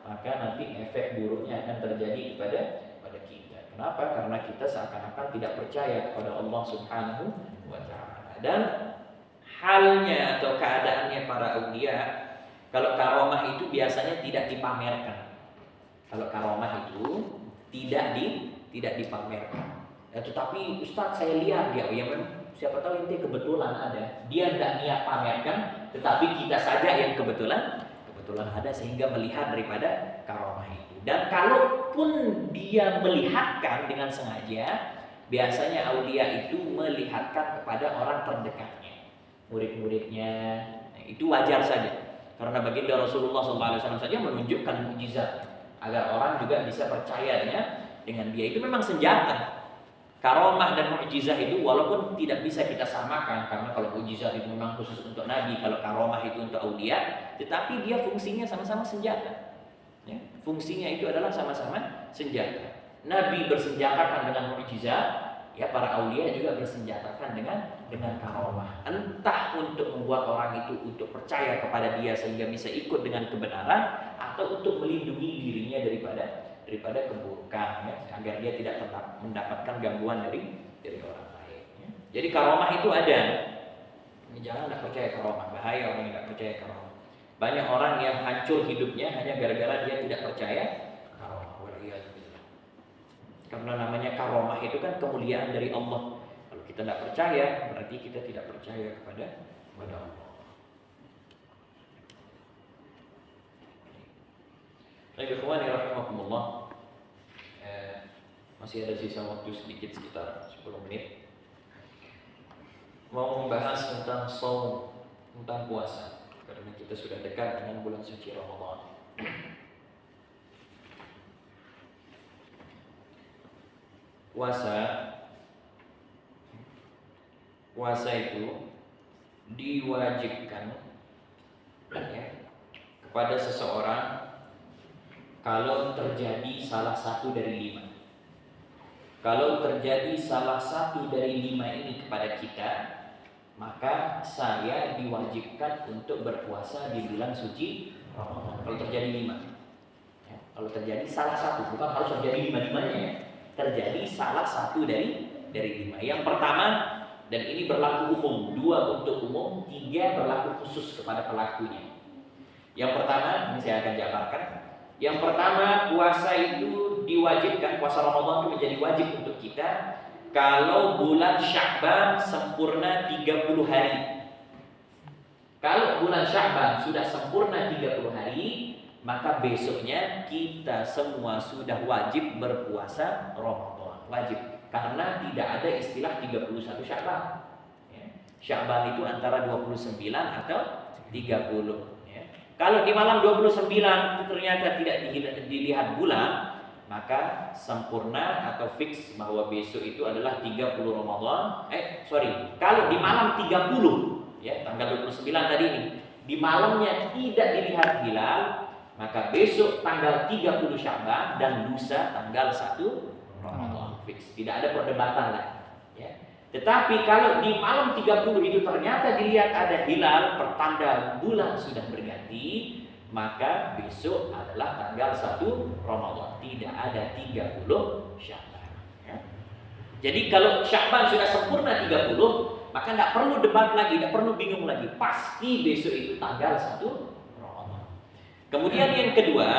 Speaker 1: maka nanti efek buruknya akan terjadi kepada kita. Kenapa? Karena kita seakan-akan tidak percaya kepada Allah Subhanahu wa ta'ala. Dan halnya atau keadaannya para aulia, kalau karomah itu biasanya tidak dipamerkan. Kalau karomah itu tidak dipamerkan. Ya, tetapi Ustaz saya lihat dia, ya memang siapa tahu ini kebetulan ada. Dia tidak niat pamerkan, tetapi kita saja yang kebetulan ada sehingga melihat daripada karomah itu. Dan kalaupun dia melihatkan dengan sengaja, biasanya aulia itu melihatkan kepada orang terdekatnya, murid-muridnya. Nah, itu wajar saja. Karena baginda Rasulullah SAW saja menunjukkan mukjizat agar orang juga bisa percaya dengan dia. Itu memang senjata. Karomah dan mukjizat itu walaupun tidak bisa kita samakan, karena kalau mukjizat itu memang khusus untuk nabi, kalau karomah itu untuk aulia, tetapi dia fungsinya sama-sama senjata. Ya, fungsinya itu adalah sama-sama senjata. Nabi bersenjatakan dengan mukjizat, ya para aulia juga bersenjatakan dengan karomah. Entah untuk membuat orang itu untuk percaya kepada dia sehingga bisa ikut dengan kebenaran, atau untuk melindungi dirinya daripada keburukan, ya, agar dia tidak tetap mendapatkan gangguan dari orang lain. Ya. Jadi karomah itu ada. Jangan tidak percaya karomah, bahaya orang yang tidak percaya karomah. Banyak orang yang hancur hidupnya hanya gara-gara dia tidak percaya karomah. Karena namanya karomah itu kan kemuliaan dari Allah. Kalau kita tidak percaya, berarti kita tidak percaya kepada Allah. Baik, ikhwani rahimakumullah. Masih ada sisa waktu sedikit, sekitar 10 menit. Mau membahas tentang shaum, tentang puasa, karena kita sudah dekat dengan bulan suci Ramadan. Puasa itu diwajibkan kepada seseorang kalau terjadi salah satu dari 5. Kalau terjadi salah satu dari 5 ini kepada kita, maka saya diwajibkan untuk berpuasa di bulan suci Ramadan. Kalau terjadi 5, kalau terjadi salah satu, bukan harus terjadi 5-5-nya ya. Terjadi salah satu dari 5. Yang pertama, dan ini berlaku umum, 2 untuk umum, 3 berlaku khusus kepada pelakunya. Yang pertama, ini saya akan jabarkan. Yang pertama, puasa itu diwajibkan, puasa Ramadan itu menjadi wajib untuk kita kalau bulan Sya'ban sempurna 30 hari. Kalau bulan Sya'ban sudah sempurna 30 hari, maka besoknya kita semua sudah wajib berpuasa Ramadan. Wajib, karena tidak ada istilah 31 Sya'ban. Sya'ban itu antara 29 atau 30. Kalau di malam 29 itu ternyata tidak dilihat bulan, maka sempurna atau fix bahwa besok itu adalah 30 Ramadan. Kalau di malam 30, ya, tanggal 29 tadi ini, di malamnya tidak dilihat hilal, maka besok tanggal 30 Sya'ban dan lusa tanggal 1 Ramadan fix. Tidak ada perdebatan lagi, ya. Tetapi kalau di malam 30 itu ternyata dilihat ada hilal, pertanda bulan sudah berganti, maka besok adalah tanggal 1 Ramadan. Tidak ada 30 Sya'ban, ya. Jadi kalau Sya'ban sudah sempurna 30, maka tidak perlu debat lagi, tidak perlu bingung lagi. Pasti besok itu tanggal 1 Ramadan. Kemudian yang kedua,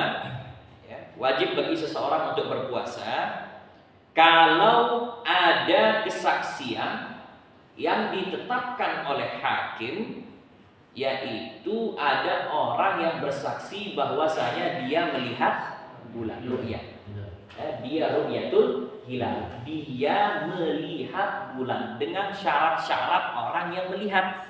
Speaker 1: ya, wajib bagi seseorang untuk berpuasa kalau ada kesaksian yang ditetapkan oleh hakim, yaitu ada orang yang bersaksi bahwasanya dia melihat bulan, ru'yah. Dia ru'yatul hilal. Dia melihat bulan dengan syarat-syarat orang yang melihat.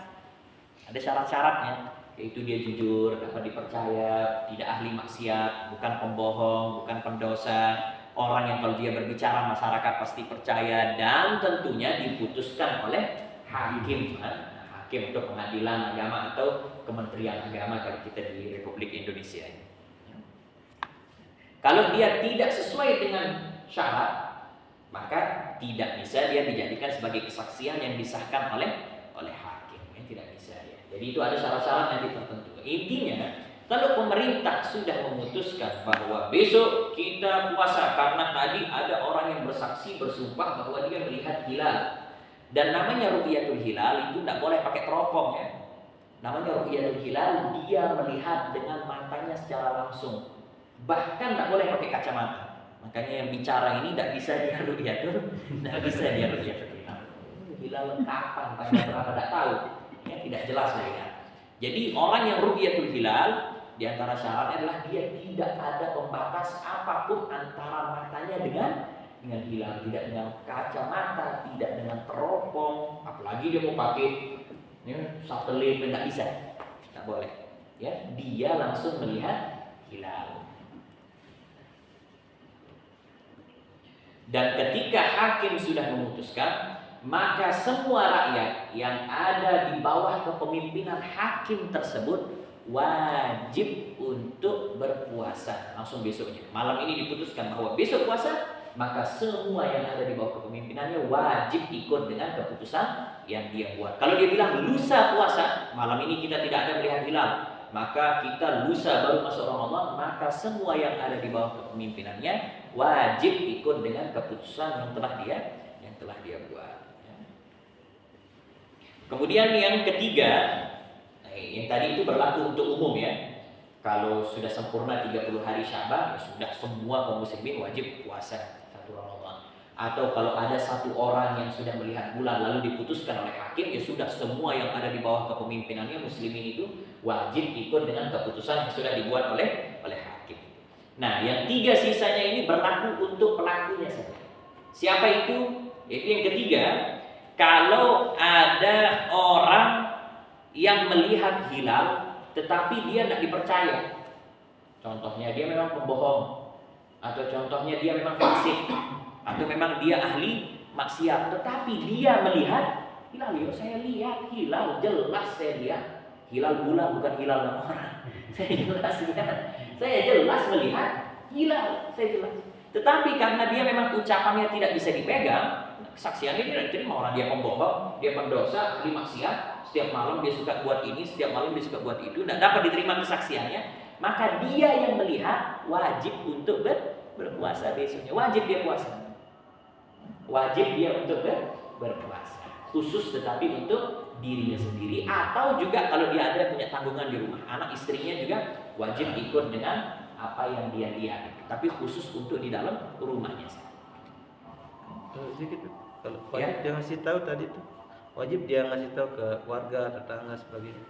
Speaker 1: Ada syarat-syaratnya, yaitu dia jujur, dapat dipercaya, tidak ahli maksiat, bukan pembohong, bukan pendosa. Orang yang kalau dia berbicara masyarakat pasti percaya, dan tentunya diputuskan oleh hakim, hakim untuk pengadilan agama atau Kementerian Agama kalau kita di Republik Indonesia ini. Kalau dia tidak sesuai dengan syarat, maka tidak bisa dia dijadikan sebagai kesaksian yang disahkan oleh hakim, ya, tidak bisa ya. Jadi itu ada syarat-syarat yang tertentu. Intinya, kalau pemerintah sudah memutuskan bahwa besok kita puasa karena tadi ada orang yang bersaksi bersumpah bahwa dia melihat hilal, dan namanya ru'yatul hilal itu tidak boleh pakai teropong, ya. Namanya ru'yatul hilal, dia melihat dengan matanya secara langsung, bahkan tidak boleh pakai kacamata. Makanya yang bicara ini tidak bisa dia ru'yatul, tidak bisa dia ru'yatul hilal. Hilal kapan, tanggal berapa, tidak tahu, ya, tidak jelas ya. Jadi orang yang ru'yatul hilal, di antara syaratnya adalah dia tidak ada pembatas apapun antara matanya dengan hilal, tidak dengan kacamata, tidak dengan teropong, apalagi dia mau pakai, ya, satelit, tidak bisa, tidak boleh, ya. Dia langsung melihat hilal. Dan ketika hakim sudah memutuskan, maka semua rakyat yang ada di bawah kepemimpinan hakim tersebut wajib untuk berpuasa langsung besoknya. Malam ini diputuskan bahwa besok puasa, maka semua yang ada di bawah kepemimpinannya wajib ikut dengan keputusan yang dia buat. Kalau dia bilang lusa puasa, malam ini kita tidak ada melihat hilal, maka kita lusa baru masuk Ramadan, maka semua yang ada di bawah kepemimpinannya wajib ikut dengan keputusan yang telah dia buat. Kemudian yang ketiga, yang tadi itu berlaku untuk umum, ya. Kalau sudah sempurna 30 hari Sya'ban, ya sudah semua kaum muslimin wajib puasa 1 Ramadan. Atau kalau ada satu orang yang sudah melihat bulan lalu diputuskan oleh hakim, ya sudah semua yang ada di bawah kepemimpinannya muslimin itu wajib ikut dengan keputusan yang sudah dibuat oleh hakim. Nah, yang 3 sisanya ini berlaku untuk pelakunya saja. Siapa itu? Yaitu yang ketiga, kalau ada orang yang melihat hilal tetapi dia tidak dipercaya. Contohnya dia memang pembohong, atau contohnya dia memang fasik, atau memang dia ahli maksiat, tetapi dia melihat hilal. Ya, saya lihat hilal, jelas saya lihat hilal bulan, bukan hilal orang. Saya jelas lihat, saya jelas melihat hilal, saya jelas. Tetapi karena dia memang ucapannya tidak bisa dipegang, kesaksiannya dia tidak diterima. Orang dia pembohong, dia pendosa, ahli maksiat, setiap malam dia suka buat ini, setiap malam dia suka buat itu, tidak dapat diterima kesaksiannya. Maka dia yang melihat wajib untuk berpuasa besoknya. Wajib dia puasa. Wajib dia untuk berpuasa. Khusus tetapi untuk dirinya sendiri. Atau juga kalau dia ada punya tanggungan di rumah, anak istrinya juga wajib ikut dengan apa yang dia lihat. Tapi khusus untuk di dalam rumahnya.
Speaker 2: Kalau wajib dia ngasih tahu tadi tuh, wajib dia ngasih tahu ke warga, tetangga, sebagainya.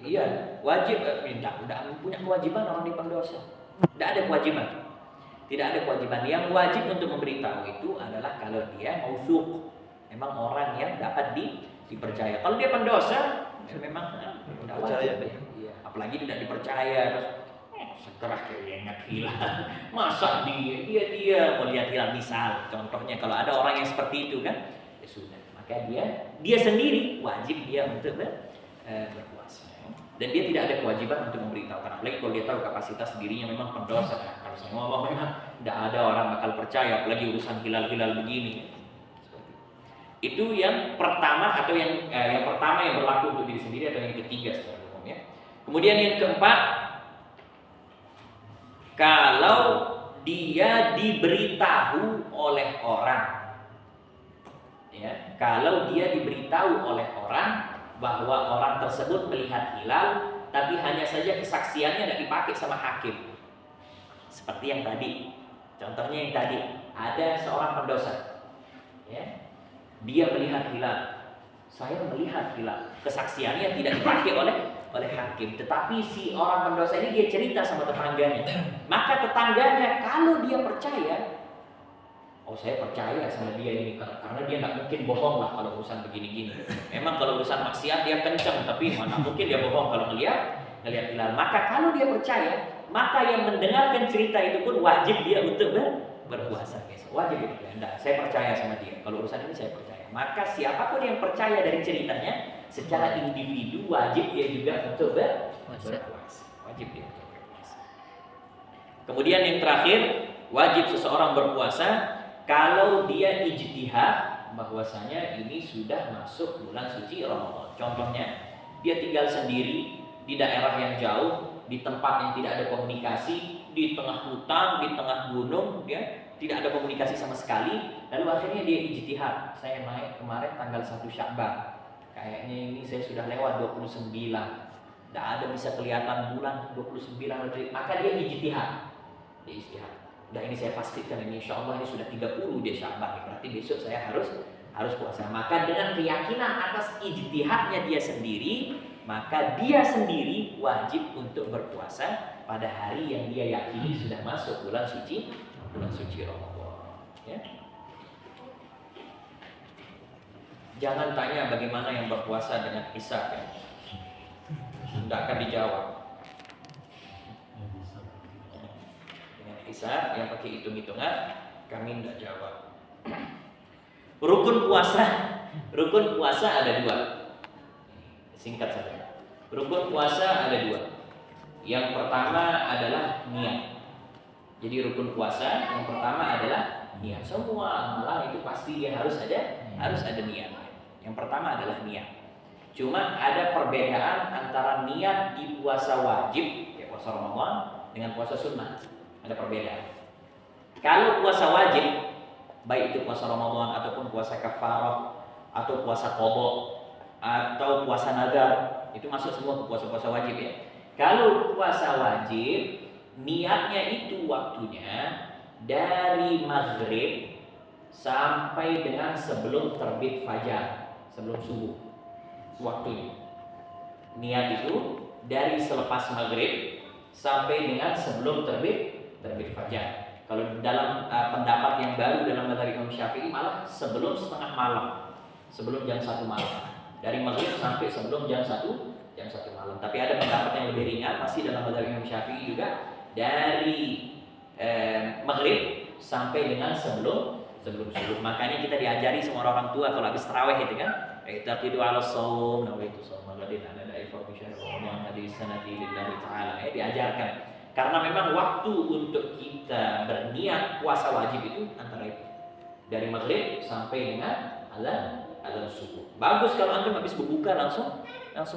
Speaker 1: Iya, wajib. Tidak punya kewajiban orang di pendosa. Tidak ada kewajiban. Tidak ada kewajiban. Yang wajib untuk memberitahu itu adalah kalau dia mausuk, memang orang yang dapat dipercaya. Kalau dia pendosa, memang tidak percaya. Iya. Apalagi tidak dipercaya, terus sekerah kayak ingat hilal. Masa dia mau lihat hilal, misal. Contohnya kalau ada orang yang seperti itu kan, ya sudah. Maka dia sendiri wajib dia untuk berpuasa. Dan dia tidak ada kewajiban untuk memberitahukan. Apalagi kalau dia tahu kapasitas dirinya memang pendosa. Kalau saya ngomong memang tidak ada orang bakal percaya, apalagi urusan hilal-hilal begini. Itu yang pertama, atau yang pertama yang berlaku untuk diri sendiri, atau yang ketiga secara umum ya. Kemudian yang keempat, kalau dia diberitahu oleh orang, ya, kalau dia diberitahu oleh orang bahwa orang tersebut melihat hilal, tapi hanya saja kesaksiannya tidak dipakai sama hakim. Seperti yang tadi, contohnya yang tadi, ada seorang pendosa, ya, dia melihat hilal, saya melihat hilal, kesaksiannya tidak dipakai oleh hakim, tetapi si orang pendosa ini dia cerita sama tetangganya, maka tetangganya kalau dia percaya, oh saya percaya sama dia ini, karena dia tidak mungkin bohong lah kalau urusan begini-gini. Memang kalau urusan maksiat dia kenceng, tapi mana mungkin dia bohong kalau ngelihat hilal. Maka kalau dia percaya, maka yang mendengarkan cerita itu pun wajib dia untuk berpuasa besok. Wajib itu. Enggak, saya percaya sama dia. Kalau urusan ini saya percaya. Maka siapapun yang percaya dari ceritanya, secara individu wajib dia juga untuk berpuasa. Wajib dia untuk berpuasa. Kemudian yang terakhir, wajib seseorang berpuasa kalau dia ijtihad bahwasanya ini sudah masuk bulan suci Ramadan. Contohnya, dia tinggal sendiri di daerah yang jauh, di tempat yang tidak ada komunikasi, di tengah hutan, di tengah gunung, ya, tidak ada komunikasi sama sekali. Lalu akhirnya dia ijtihad. Saya naik kemarin tanggal 1 Sya'ban. Kayaknya ini saya sudah lewat 29. Tidak ada bisa kelihatan bulan 29, maka dia ijtihad. Dia ijtihad. Dan ini saya pastikan ini insya Allah ini sudah 30 dia Sya'ban, berarti besok saya harus puasa. Maka dengan keyakinan atas ijtihadnya dia sendiri, maka dia sendiri wajib untuk berpuasa pada hari yang dia yakini sudah masuk bulan suci Ramadan. Ya. Jangan tanya bagaimana yang berpuasa dengan hisab ya. Tidak akan dijawab. Hisab yang pakai hitung-hitungan kami tidak jawab. Rukun puasa ada 2. Singkat saja. Rukun puasa ada 2. Yang pertama adalah niat. Jadi rukun puasa yang pertama adalah niat. Semua amalan itu pasti dia harus ada niat. Yang pertama adalah niat. Cuma ada perbedaan antara niat di puasa wajib, ya puasa Ramadan, dengan puasa sunnah. Ada perbedaan. Kalau puasa wajib, baik itu puasa Ramadan ataupun puasa kafarah atau puasa qadha atau puasa nazar, itu masuk semua ke puasa-puasa wajib ya. Kalau puasa wajib, niatnya itu waktunya dari maghrib sampai dengan sebelum terbit fajar, sebelum subuh. Waktunya. Niat itu dari selepas maghrib sampai dengan sebelum terbit terbit fajar. Kalau dalam pendapat yang baru dalam mazhab Imam Syafi'i malah sebelum setengah malam, sebelum jam 1 malam, dari maghrib sampai sebelum jam 1 malam. Tapi ada pendapat yang lebih ringan masih dalam mazhab Imam Syafi'i juga, dari maghrib sampai dengan sebelum subuh. Makanya kita diajari semua orang tua kalau habis tarawih itu kan, taqidu ala shaum, nawaitu shaum ghadin ala da'ifa fi syahr ramadan hadis sanati lillahi ta'ala. Diajarkan. Karena memang waktu untuk kita berniat puasa wajib itu antara itu, dari maghrib sampai dengan azan subuh. Bagus kalau antum habis berbuka langsung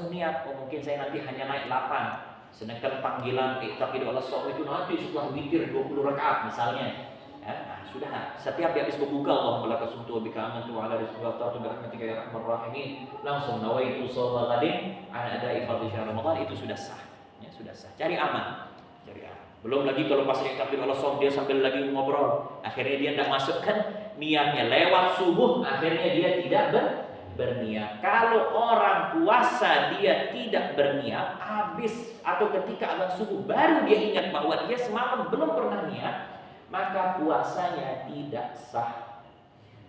Speaker 1: niat. Oh, mungkin saya nanti hanya naik 8. Sedangkan panggilan taqidu ala shaum itu nanti setelah zikir 20 rakaat misalnya. Ya, nah, sudah setiap habis berbuka Allahumma laka sumtu wa bika amantu wa ala rizqika aftartu bi rahmatika ya arhamar rahimin, langsung nawaitu shauma ghadin ana ada'i fardhi syahr ramadan, itu sudah sah. Ya, sudah sah. Cari aman. Belum lagi kalau pas takbir Allah shaum dia sambil lagi ngobrol, akhirnya dia tidak masukkan niatnya, lewat subuh akhirnya dia tidak berniat. Kalau orang puasa dia tidak berniat, habis atau ketika azan subuh baru dia ingat bahwa dia semalam belum pernah niat, maka puasanya tidak sah.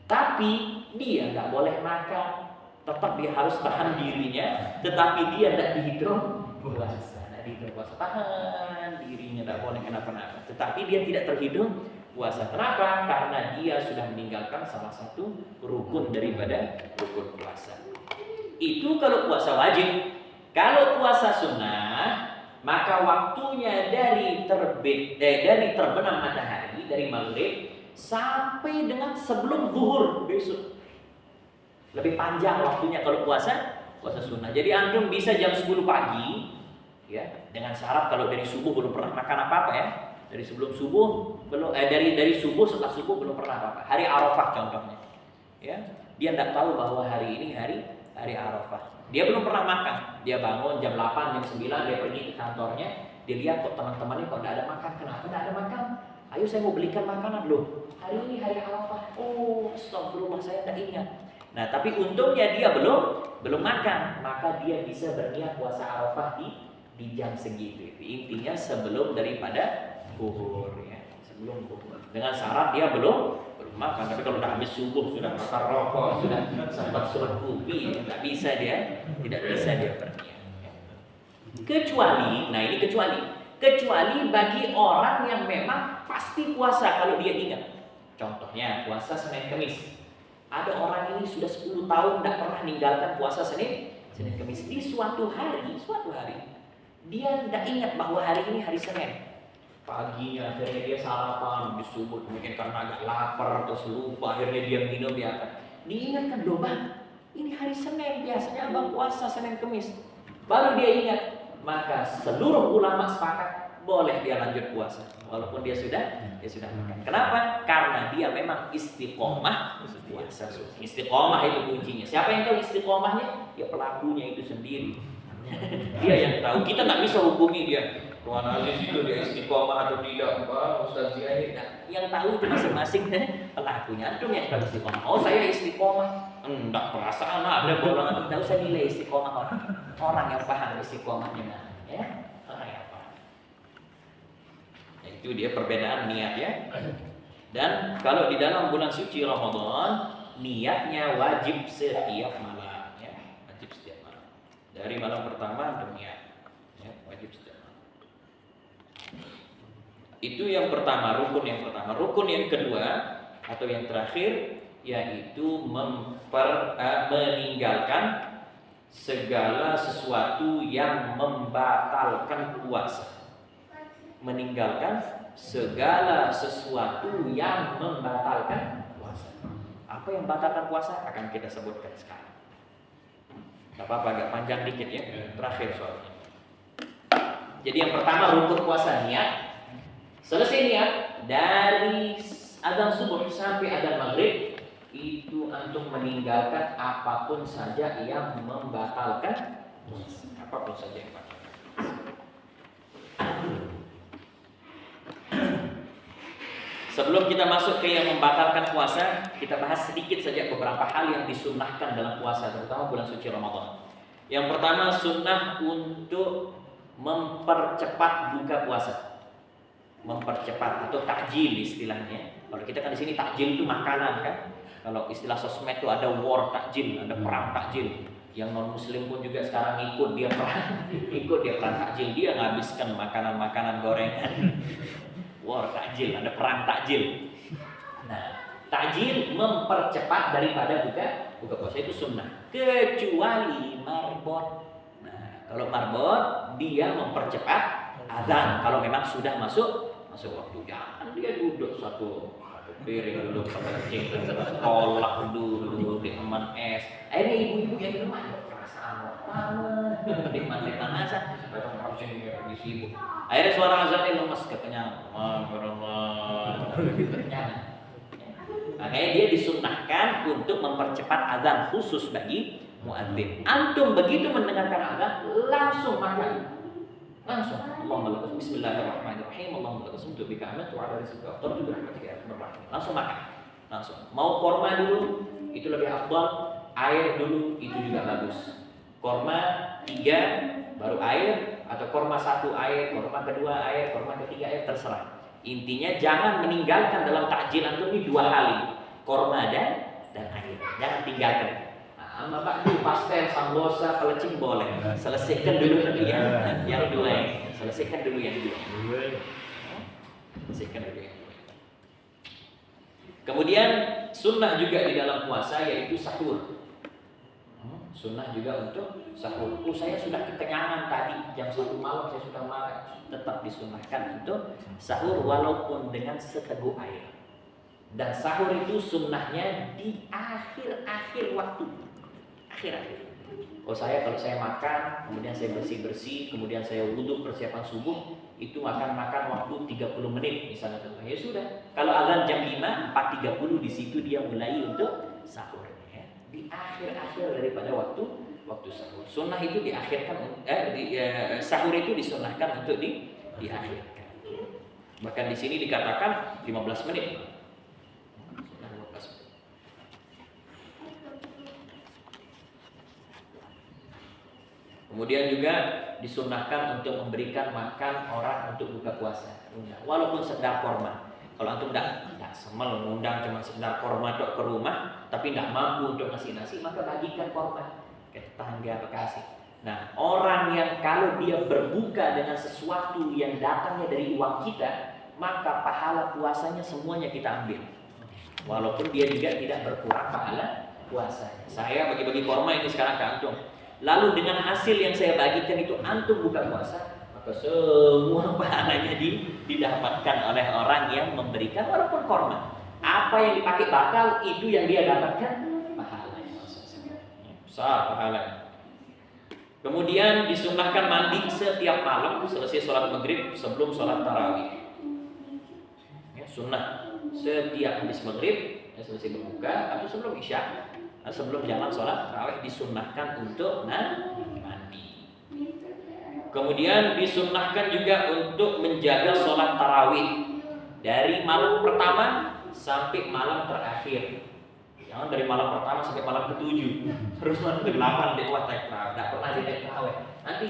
Speaker 1: Tapi dia nggak boleh makan, tetap dia harus tahan dirinya, tetapi dia tidak dihitung puasa. Tidak dihitung puasa, tahan dirinya, tidak boleh kenapa-napa. Tetapi dia tidak terhitung puasa. Kenapa? Karena dia sudah meninggalkan salah satu rukun daripada rukun puasa. Itu kalau puasa wajib. Kalau puasa sunnah, maka waktunya dari terbenam matahari, dari maghrib sampai dengan sebelum zuhur besok. Lebih panjang waktunya kalau puasa sunnah. Jadi antum bisa jam 10 pagi, ya, dengan syarat kalau dari subuh belum pernah makan apa-apa ya. Dari sebelum subuh belum dari subuh, setelah subuh belum pernah apa-apa. Hari Arafah contohnya. Ya, dia tidak tahu bahwa hari ini hari Arafah. Dia belum pernah makan. Dia bangun jam 8, jam 9 dia pergi ke kantornya. Dia lihat kok teman-temannya kok tidak ada makan. Kenapa tidak ada makan? Ayo saya mau belikan makanan loh. Hari ini hari Arafah. Oh, astagfirullah, saya tidak ingat. Nah, tapi untungnya dia belum makan, maka dia bisa berniat puasa Arafah di jam segitu. Intinya sebelum daripada zuhur, ya. Sebelum zuhur. Dengan syarat dia belum makan. Tapi kalau sudah habis subuh, sudah bakar rokok, sudah sempat surat kopi, tidak bisa dia berniat. Kecuali bagi orang yang memang pasti puasa kalau dia ingat. Contohnya puasa Senin Kemis. Ada orang ini sudah 10 tahun tidak pernah meninggalkan puasa Senin Kemis. Di suatu hari dia tidak ingat bahwa hari ini hari Senin. Paginya akhirnya dia sarapan di subuh, mungkin karena agak lapar atau lupa, akhirnya dia minum, dia diingatkan, loh bang, ini hari Senin, biasanya abang puasa Senin Kemis. Baru dia ingat, maka seluruh ulama sepakat boleh dia lanjut puasa walaupun dia sudah makan. Kenapa? Karena dia memang istiqomah puasa. Istiqomah itu kuncinya. Siapa yang tahu istiqomahnya? Ya pelakunya itu sendiri. Dia yang tahu. Kita nggak bisa hukumi dia. Tuan Aziz itu dia istiqomah atau tidak, Ustaz Ziyad. Yang tahu itu masing-masing pelakunya. Antum yang tahu istiqomah. Oh, saya istiqomah. Enggak, perasaan ada golongan. Tidak usah nilai istiqomah orang yang paham istiqomahnya, ya. Orang yang paham. Itu dia perbedaan niat, ya. Dan kalau di dalam bulan suci Ramadan, niatnya wajib setiap malam, ya. Wajib setiap malam. Dari malam pertama niat, ya, wajib setiap. Itu yang pertama, rukun yang pertama. Rukun yang kedua atau yang terakhir yaitu meninggalkan segala sesuatu yang membatalkan puasa. Meninggalkan segala sesuatu yang membatalkan puasa. Apa yang membatalkan puasa akan kita sebutkan sekarang. Gak apa-apa, agak panjang dikit ya. Terakhir soalnya. Jadi yang pertama rukun puasa, niat. Selesai niat, dari azan subuh sampai azan maghrib itu antum meninggalkan apapun saja yang membatalkan puasa. Apapun saja yang membatalkan. Sebelum kita masuk ke yang membatalkan puasa, kita bahas sedikit saja beberapa hal yang disunnahkan dalam puasa, terutama bulan suci Ramadan. Yang pertama, sunnah untuk mempercepat buka puasa. mempercepat atau takjil istilahnya. Kalau kita kan di sini takjil itu makanan kan. Kalau istilah sosmed itu ada war takjil, ada perang takjil. Yang non muslim pun juga sekarang ikut dia perang takjil, dia nghabiskan makanan-makanan gorengan. War takjil, ada perang takjil. Nah, takjil mempercepat daripada buka puasa itu sunnah, kecuali marbot. Nah, kalau marbot dia mempercepat azan kalau memang sudah masuk waktu. Jangan dia duduk satu piring dulu kencing, kolak dulu, dieman es. Akhirnya ibu-ibu yang di rumah perasaan panas, nikmatin panasan, di sibuk. Akhirnya suara azan lemes, kenyang. Makanya dia disunnahkan untuk mempercepat azan khusus bagi muadzin. Antum begitu mendengarkan azan langsung makan. Langsung Allahumma lakasum bismillahirrahmanirrahim Allahumma lakasum tu bika amat wa ala rizqika afdal bi rahmatika ya arhamar rahimin. Langsung makan. Langsung. Mau korma dulu itu lebih afdal, air dulu itu juga bagus. Korma 3 baru air, atau korma 1 air, korma kedua air, korma ketiga air, terserah. Intinya jangan meninggalkan dalam takjil antum ini 2 hal ini, korma dan air. Jangan tinggalkan. Sama Pak, pastel, sambosa, pelecing boleh. Selesaikan dulu nanti yang 2. Selesaikan dulu yang 2. Selesaikan dulu yang 2. Kemudian sunnah juga di dalam puasa yaitu sahur. Sunnah juga untuk sahur. Saya sudah kekenyangan tadi jam 1 malam saya sudah makan. Tetap disunnahkan untuk sahur walaupun dengan seteguk air. Dan sahur itu sunnahnya di akhir-akhir waktu. Akhir-akhir. Kalau saya makan, kemudian saya bersih-bersih, kemudian saya wudhu persiapan subuh, itu makan waktu 30 menit misalnya. Ya sudah. Kalau azan jam 5, 4.30 di situ dia mulai untuk sahur. Ya. Di akhir-akhir daripada waktu sahur. Sunnah itu diakhirkan, sahur itu disunnahkan untuk diakhirkan. Bahkan di sini dikatakan 15 menit. Kemudian juga disunnahkan untuk memberikan makan orang untuk buka puasa, walaupun sekedar korma. Kalau antum tidak semel mengundang cuma sekedar korma tok ke rumah, tapi tidak mampu untuk ngasih nasi, maka bagikan korma ke tetangga bekasih. Nah, orang yang kalau dia berbuka dengan sesuatu yang datangnya dari uang kita, maka pahala puasanya semuanya kita ambil, walaupun dia juga tidak berkurang pahala puasanya. Saya bagi-bagi korma ini sekarang ke antum. Lalu dengan hasil yang saya bagikan itu antum buka puasa, maka semua pahalanya didapatkan oleh orang yang memberikan walaupun korma. Apa yang dipakai batal itu yang dia dapatkan pahalanya. Besar pahalanya. Kemudian disunnahkan mandi setiap malam selesai sholat maghrib sebelum sholat tarawih. Ya, sunnah setiap habis maghrib selesai berbuka atau sebelum isya. Sebelum jalan sholat tarawih disunnahkan untuk mandi. Kemudian disunnahkan juga untuk menjaga sholat tarawih dari malam pertama sampai malam terakhir. Jangan dari malam pertama sampai malam ke-7 terus malam ke-8 dia tarawih. Tidak pernah dia tarawih. Nanti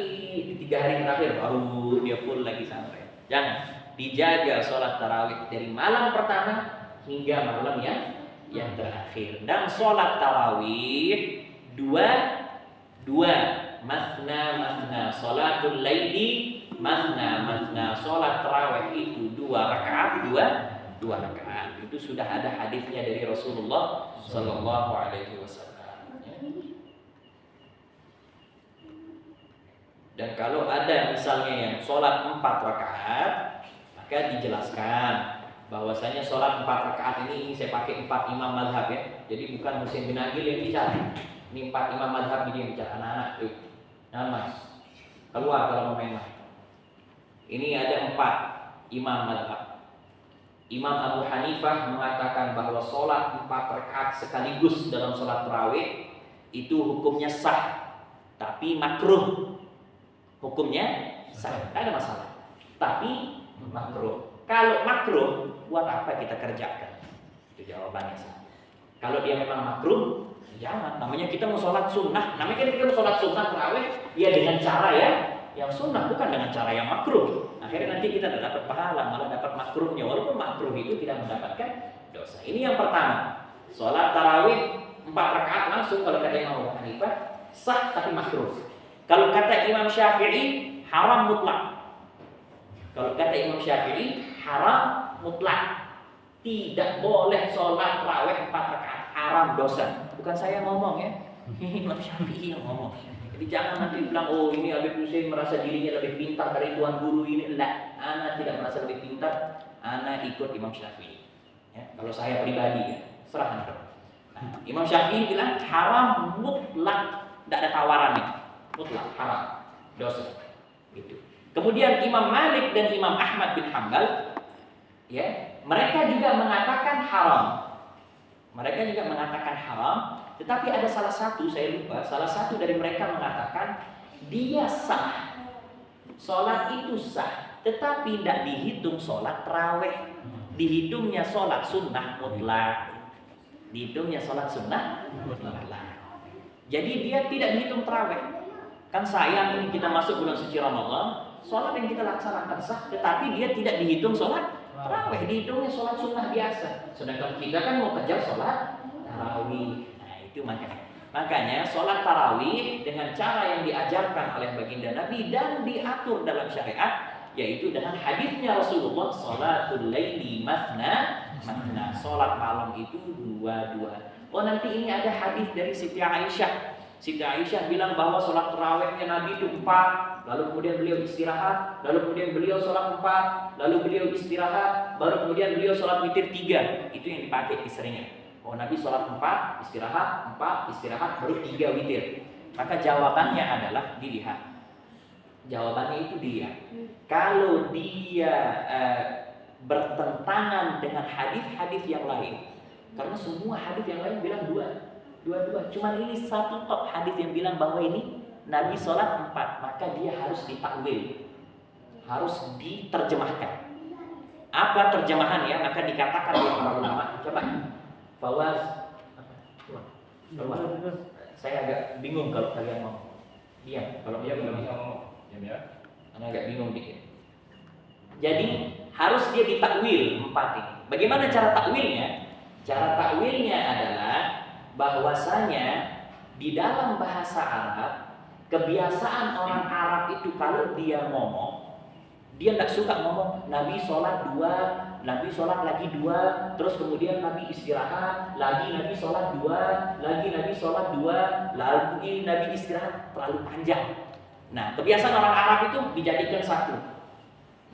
Speaker 1: di 3 hari terakhir baru dia full lagi sampai. Jangan, dijaga sholat tarawih dari malam pertama hingga malam yang terakhir. Dan sholat tarawih dua masna sholatul laili masna. Sholat tarawih itu 2 rakaat. Itu sudah ada hadisnya dari Rasulullah Sallallahu Alaihi Wasallam. Dan kalau ada misalnya yang sholat 4 rakaat, maka dijelaskan bahwasanya sholat 4 rakaat ini saya pakai 4 imam mazhab ya. Jadi bukan Husain bin Aqil yang bicara. Ini 4 imam mazhab ini yang bicara. Anak-anak tuh. Nah mas, keluar kalau mau main. Ini ada 4 imam mazhab. Imam Abu Hanifah mengatakan bahwa sholat 4 rakaat sekaligus dalam sholat tarawih itu hukumnya sah, tapi makruh. Hukumnya sah, tidak ada masalah. Tapi makruh. Kalau makruh, buat apa kita kerjakan? Itu jawabannya sih. Kalau dia memang makruh, jangan. Namanya kita mau sholat sunnah. Namanya kita mau sholat sunnah tarawih, ya dengan cara yang sunnah, bukan dengan cara yang makruh. Akhirnya nanti kita tidak dapat pahala, malah dapat makruhnya. Walaupun makruh itu tidak mendapatkan dosa. Ini yang pertama. Sholat tarawih 4 rakaat langsung kalau kata Imam Abu Hanifah sah tapi makruh. Kalau kata Imam Syafi'i haram mutlak. Kalau kata Imam Syafi'i haram mutlak. Tidak boleh sholat tarawih 4 rakaat, haram, dosa. Bukan saya ngomong ya. Imam Syafi'i yang ngomong. Jadi jangan nanti bilang, oh ini Habib Hussein merasa dirinya lebih pintar dari tuan guru ini. Enggak, ana tidak merasa lebih pintar. Ana ikut Imam Syafi'i. Ya, kalau saya pribadi ya, serahkan. Nah, Imam Syafi'i bilang haram mutlak, tidak ada tawarannya, mutlak haram, dosa. Gitu. Kemudian Imam Malik dan Imam Ahmad bin Hanbal, ya, mereka juga mengatakan haram. Mereka juga mengatakan haram. Tetapi ada salah satu, saya lupa, salah satu dari mereka mengatakan dia sah, sholat itu sah, tetapi tidak dihitung sholat tarawih, dihitungnya sholat sunnah mutlak, dihitungnya sholat sunnah mutlak. Jadi dia tidak dihitung tarawih. Kan sayang ini kita masuk bulan suci Ramadan, sholat yang kita laksanakan sah, tetapi dia tidak dihitung sholat tarawih, dihitungnya sholat sunnah biasa. Sedangkan kita kan mau kejar sholat tarawih. Itu makanya sholat tarawih dengan cara yang diajarkan oleh baginda Nabi dan diatur dalam syariat, yaitu dengan hadisnya Rasulullah, sholatul laili mathna mathna, sholat malam itu dua-dua. Oh nanti ini ada hadis dari Siti Aisyah. Siti Aisyah bilang bahwa sholat tarawihnya Nabi itu 4, lalu kemudian beliau istirahat, lalu kemudian beliau sholat 4, lalu beliau istirahat, baru kemudian beliau sholat witir 3. Itu yang dipakai istrinya. Oh Nabi sholat 4, istirahat, 4, istirahat, baru 3 witir. Maka jawabannya adalah dilihat. Jawabannya itu dilihat. Kalau dia bertentangan dengan hadis-hadis yang lain, karena semua hadis yang lain bilang dua-dua. Cuman ini satu top hadis yang bilang bahwa ini Nabi sholat 4, maka dia harus ditakwil, harus diterjemahkan. Apa terjemahannya? Maka dikatakan oleh para ulama, coba. Bahwa saya agak bingung kalau kalian mau diam. Kalau dia belum bisa ngomong, diam ya. Karena agak bingung dikit. Jadi harus dia ditakwil 4 ini. Bagaimana cara takwilnya? Cara takwilnya adalah bahwasanya di dalam bahasa Arab, kebiasaan orang Arab itu kalau dia ngomong, dia tidak suka ngomong Nabi sholat 2, Nabi sholat lagi 2, terus kemudian Nabi istirahat, lagi Nabi sholat 2, lagi Nabi sholat 2, lagi Nabi istirahat, terlalu panjang. Nah, kebiasaan orang Arab itu dijadikan satu.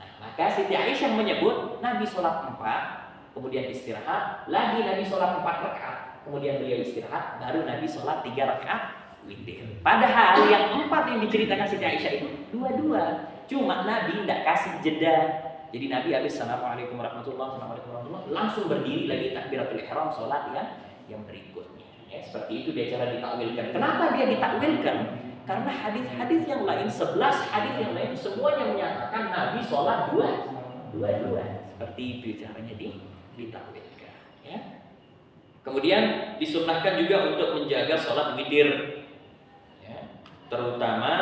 Speaker 1: Nah, maka Siti Aisyah menyebut Nabi sholat 4, kemudian istirahat, lagi Nabi sholat 4 rakaat, kemudian beliau istirahat, baru Nabi sholat 3 rakaat witir. Padahal yang 4 yang diceritakan Siti Aisyah itu dua-dua. Cuma Nabi tidak kasih jeda. Jadi Nabi habis Assalamualaikum warahmatullahi wabarakatuh langsung berdiri lagi takbiratul ihram sholat yang berikutnya. Ya, seperti itu dia cara ditakwilkan. Kenapa dia ditakwilkan? Karena hadis-hadis yang lain, 11 hadis yang lain semuanya menyatakan Nabi sholat dua-dua. Seperti itu caranya ditakwilkan. Ya. Kemudian disunnahkan juga untuk menjaga sholat witir. Ya. Terutama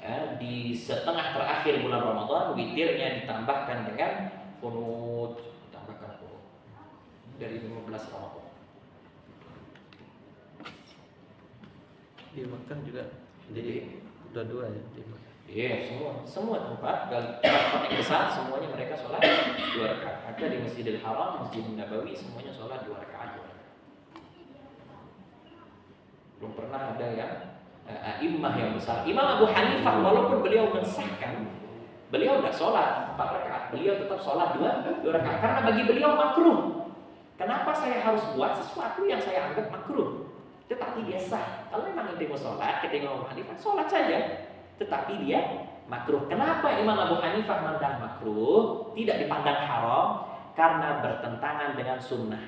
Speaker 1: ya, di setengah terakhir bulan Ramadan, witirnya ditambahkan dengan qunut, ditambahkan qunut dari 15 Ramadan.
Speaker 2: Di Mekah juga jadi dua-dua ya.
Speaker 1: Iya, semua tempat yang besar semuanya mereka sholat 2 rakaat. Ada di Masjidil Haram, Masjidil Nabawi semuanya sholat 2 rakaat. Belum pernah ada yang a'immah yang besar. Imam Abu Hanifah walaupun beliau mensahkan, beliau tidak sholat 4 rakaat, beliau tetap sholat 2 rakaat karena bagi beliau makruh. Kenapa saya harus buat sesuatu yang saya anggap makruh? Tetapi dia sah. Kalau memang ente mau sholat, ketika Imam Abu Hanifah sholat saja, tetapi dia makruh. Kenapa Imam Abu Hanifah memandang makruh, tidak dipandang haram? Karena bertentangan dengan sunnah.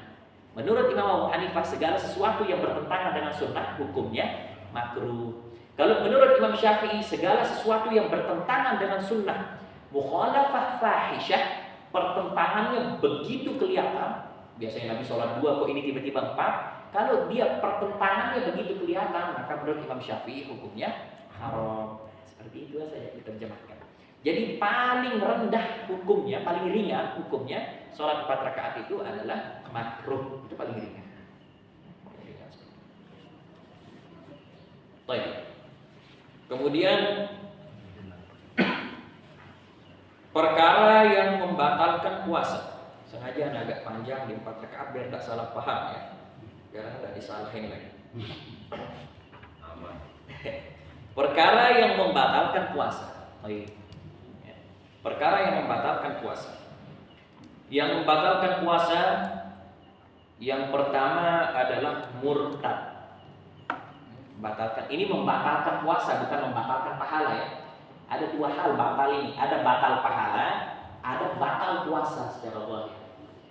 Speaker 1: Menurut Imam Abu Hanifah segala sesuatu yang bertentangan dengan sunnah hukumnya makruh. Kalau menurut Imam Syafi'i segala sesuatu yang bertentangan dengan sunnah, mukhalafah fahisyah, pertentangannya begitu kelihatan. Biasanya Nabi sholat 2, kok ini tiba-tiba 4. Kalau dia pertentangannya begitu kelihatan, maka menurut Imam Syafi'i hukumnya haram.
Speaker 3: Seperti itu saja diterjemahkan. Jadi paling rendah hukumnya, paling ringan hukumnya sholat 4 rakaat itu adalah makruh. Itu paling ringan. Baik. Kemudian perkara yang membatalkan puasa. Sengaja agak panjang di 4 rakaat biar tak salah paham ya. Biar tidak disalahin lagi. Perkara yang membatalkan puasa. Baik. Perkara yang membatalkan puasa. Yang membatalkan puasa yang pertama adalah murtad. Membatalkan. Ini membatalkan puasa, bukan membatalkan pahala ya. Ada 2 hal batal ini. Ada batal pahala, ada batal puasa secara zahir.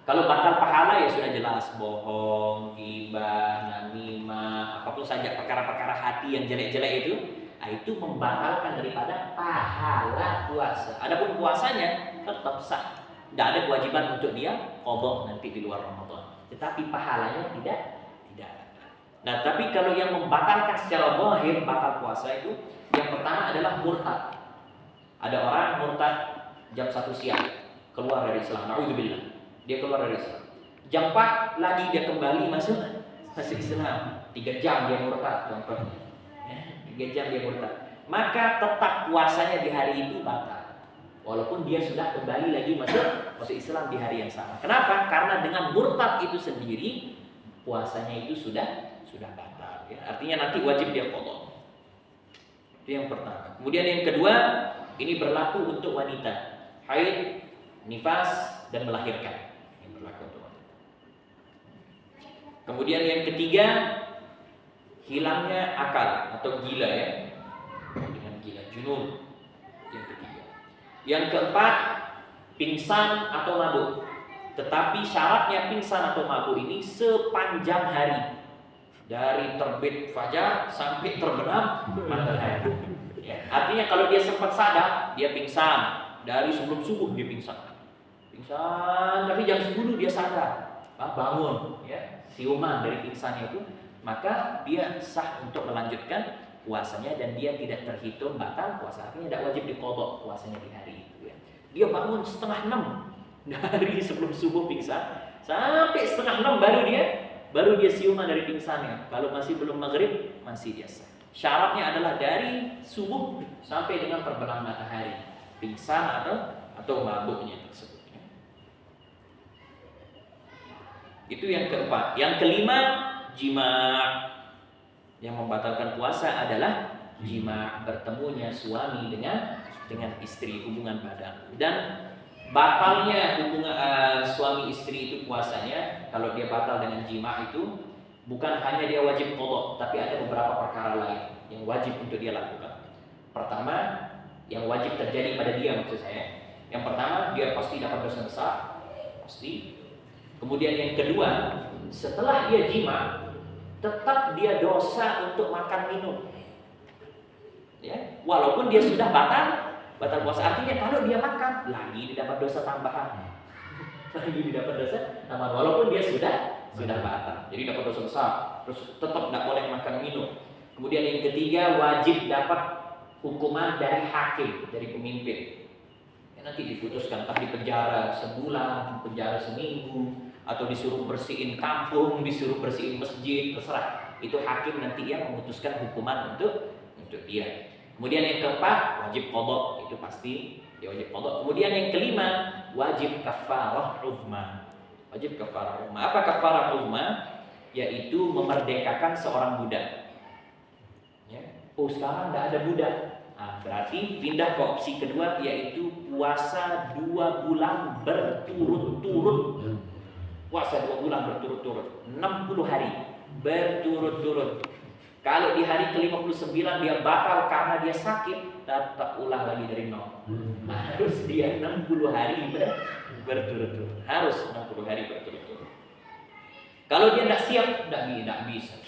Speaker 3: Kalau batal pahala ya sudah jelas, bohong, ghibah, namimah, apapun saja perkara-perkara hati yang jelek-jelek itu. Nah, itu membatalkan daripada pahala puasa. Adapun puasanya tetap sah. Tidak ada kewajiban untuk dia qadha nanti di luar Ramadan. Tetapi pahalanya tidak ada. Nah, tapi kalau yang membatalkan secara zahir batal puasa itu yang pertama adalah murtad. Ada orang murtad jam 1 siang keluar dari Islam. Nauzubillah. Dia keluar dari Islam. Jam 4 lagi dia kembali masuk Islam. 3 jam dia murtad contohnya. 3 jam dia murtad, maka tetap puasanya di hari itu batal, walaupun dia sudah kembali lagi masuk Islam di hari yang sama. Kenapa? Karena dengan murtad itu sendiri puasanya itu sudah batal. Ya. Artinya nanti wajib dia qadha. Itu yang pertama. Kemudian yang kedua, ini berlaku untuk wanita haid, nifas dan melahirkan. Ini berlaku untuk wanita. Kemudian yang ketiga, hilangnya akal atau gila ya, dengan gila, junun. Yang ketiga. Yang keempat, pingsan atau mabuk. Tetapi syaratnya pingsan atau mabuk ini sepanjang hari, dari terbit fajar sampai terbenam matahari. Ya, artinya kalau dia sempat sadar, dia pingsan. Dari sebelum subuh dia pingsan, tapi jam 10 dia sadar, bangun, ya, siuman dari pingsannya itu. Maka dia sah untuk melanjutkan puasanya dan dia tidak terhitung batal puasa. Artinya tidak wajib diqadha puasanya di hari itu ya. Dia bangun 5:30 dari sebelum subuh pingsan sampai 5:30 baru dia siuman dari pingsannya. Kalau masih belum maghrib masih dia sah. Syaratnya adalah dari subuh sampai dengan terbenam matahari, pingsan atau mabuknya tersebut. Itu yang keempat. Yang kelima, jima'. Yang membatalkan puasa adalah jima', bertemunya suami dengan istri, hubungan badan. Dan batalnya hubungan suami istri itu puasanya, kalau dia batal dengan jima' itu bukan hanya dia wajib qadha, tapi ada beberapa perkara lain yang wajib untuk dia lakukan. Pertama, yang wajib terjadi pada dia maksud saya. Yang pertama, dia pasti dapat dosa besar, pasti. Kemudian yang kedua, setelah dia jima, tetap dia dosa untuk makan minum. Ya, walaupun dia sudah batal puasa. Artinya kalau dia makan, lagi didapat dosa tambahan. Walaupun dia sudah batal. Jadi dapat dosa besar. Terus tetap tidak boleh makan minum. Kemudian yang ketiga, wajib dapat hukuman dari hakim, dari pemimpin. Ya, nanti diputuskan entah di penjara sebulan, penjara seminggu, atau disuruh bersihin kampung, disuruh bersihin masjid, terserah. Itu hakim nanti yang memutuskan hukuman untuk dia. Kemudian yang keempat, wajib qadha, itu pasti dia wajib qadha. Kemudian yang kelima, wajib kafarah uzma. Wajib kafarah uzma. Apa kafarah uzma? Yaitu memerdekakan seorang budak. Ya. Oh, sekarang tidak ada budak. Nah, berarti pindah ke opsi kedua, yaitu puasa 2 bulan berturut-turut. Puasa 2 bulan berturut-turut, 60 hari berturut-turut. Kalau di hari ke-59 dia batal karena dia sakit, tetap ulang lagi dari nol. Harus dia 60 hari berturut-turut. Harus 60 hari berturut-turut. Kalau dia tidak siap, tidak bisa.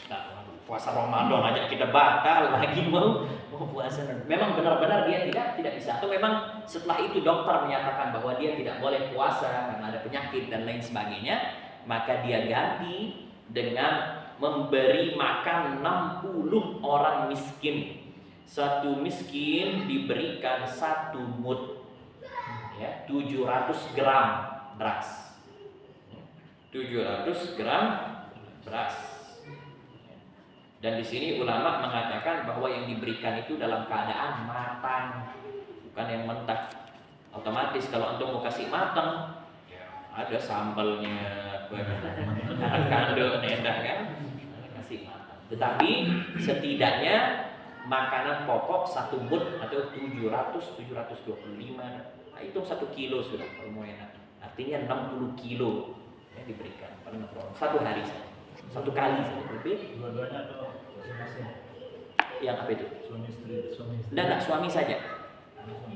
Speaker 3: Puasa Ramadan aja kita batal lagi mau puasa. Memang benar-benar dia tidak bisa. Atau memang setelah itu dokter menyatakan bahwa dia tidak boleh puasa karena ada penyakit dan lain sebagainya, maka dia ganti dengan memberi makan 60 orang miskin. satu miskin diberikan 1 mud, ya, 700 gram beras. 700 gram beras. Dan di sini ulama mengatakan bahwa yang diberikan itu dalam keadaan matang, bukan yang mentah. Otomatis kalau antum mau kasih matang, ada sambalnya, kandung, enak kan? Kasih matang. Tetapi setidaknya makanan pokok 1 mud atau 725, nah, itu 1 kilo sudah kalau mau enak. Artinya 60 kilo ya diberikan pada satu hari saja, satu kali saja. Lebih
Speaker 4: Dua-duanya atau masing-masing?
Speaker 3: yang apa itu?
Speaker 4: Suami istri.
Speaker 3: Dan suami saja.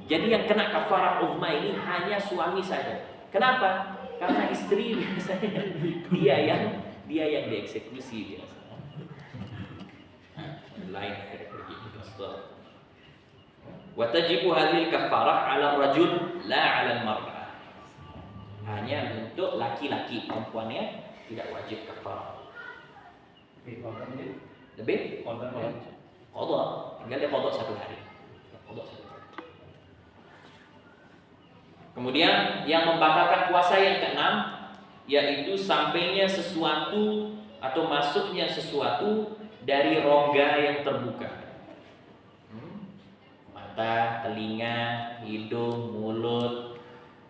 Speaker 3: Jadi yang kena kafarah uzma ini hanya suami saja. Kenapa? Karena istri biasanya dia yang dieksekusi biasanya. Lain pergi itu. Wa tajibu hadhil kafarah 'ala rajul la 'ala al-mar'ah. Hanya untuk laki-laki, perempuannya tidak wajib kafarah. Lebih? Qadha. Tinggal dia qadha 1 hari. Qadha 1 hari. Kemudian yang membatalkan puasa yang keenam yaitu sampainya sesuatu atau masuknya sesuatu dari rongga yang terbuka. Mata, telinga, hidung, mulut,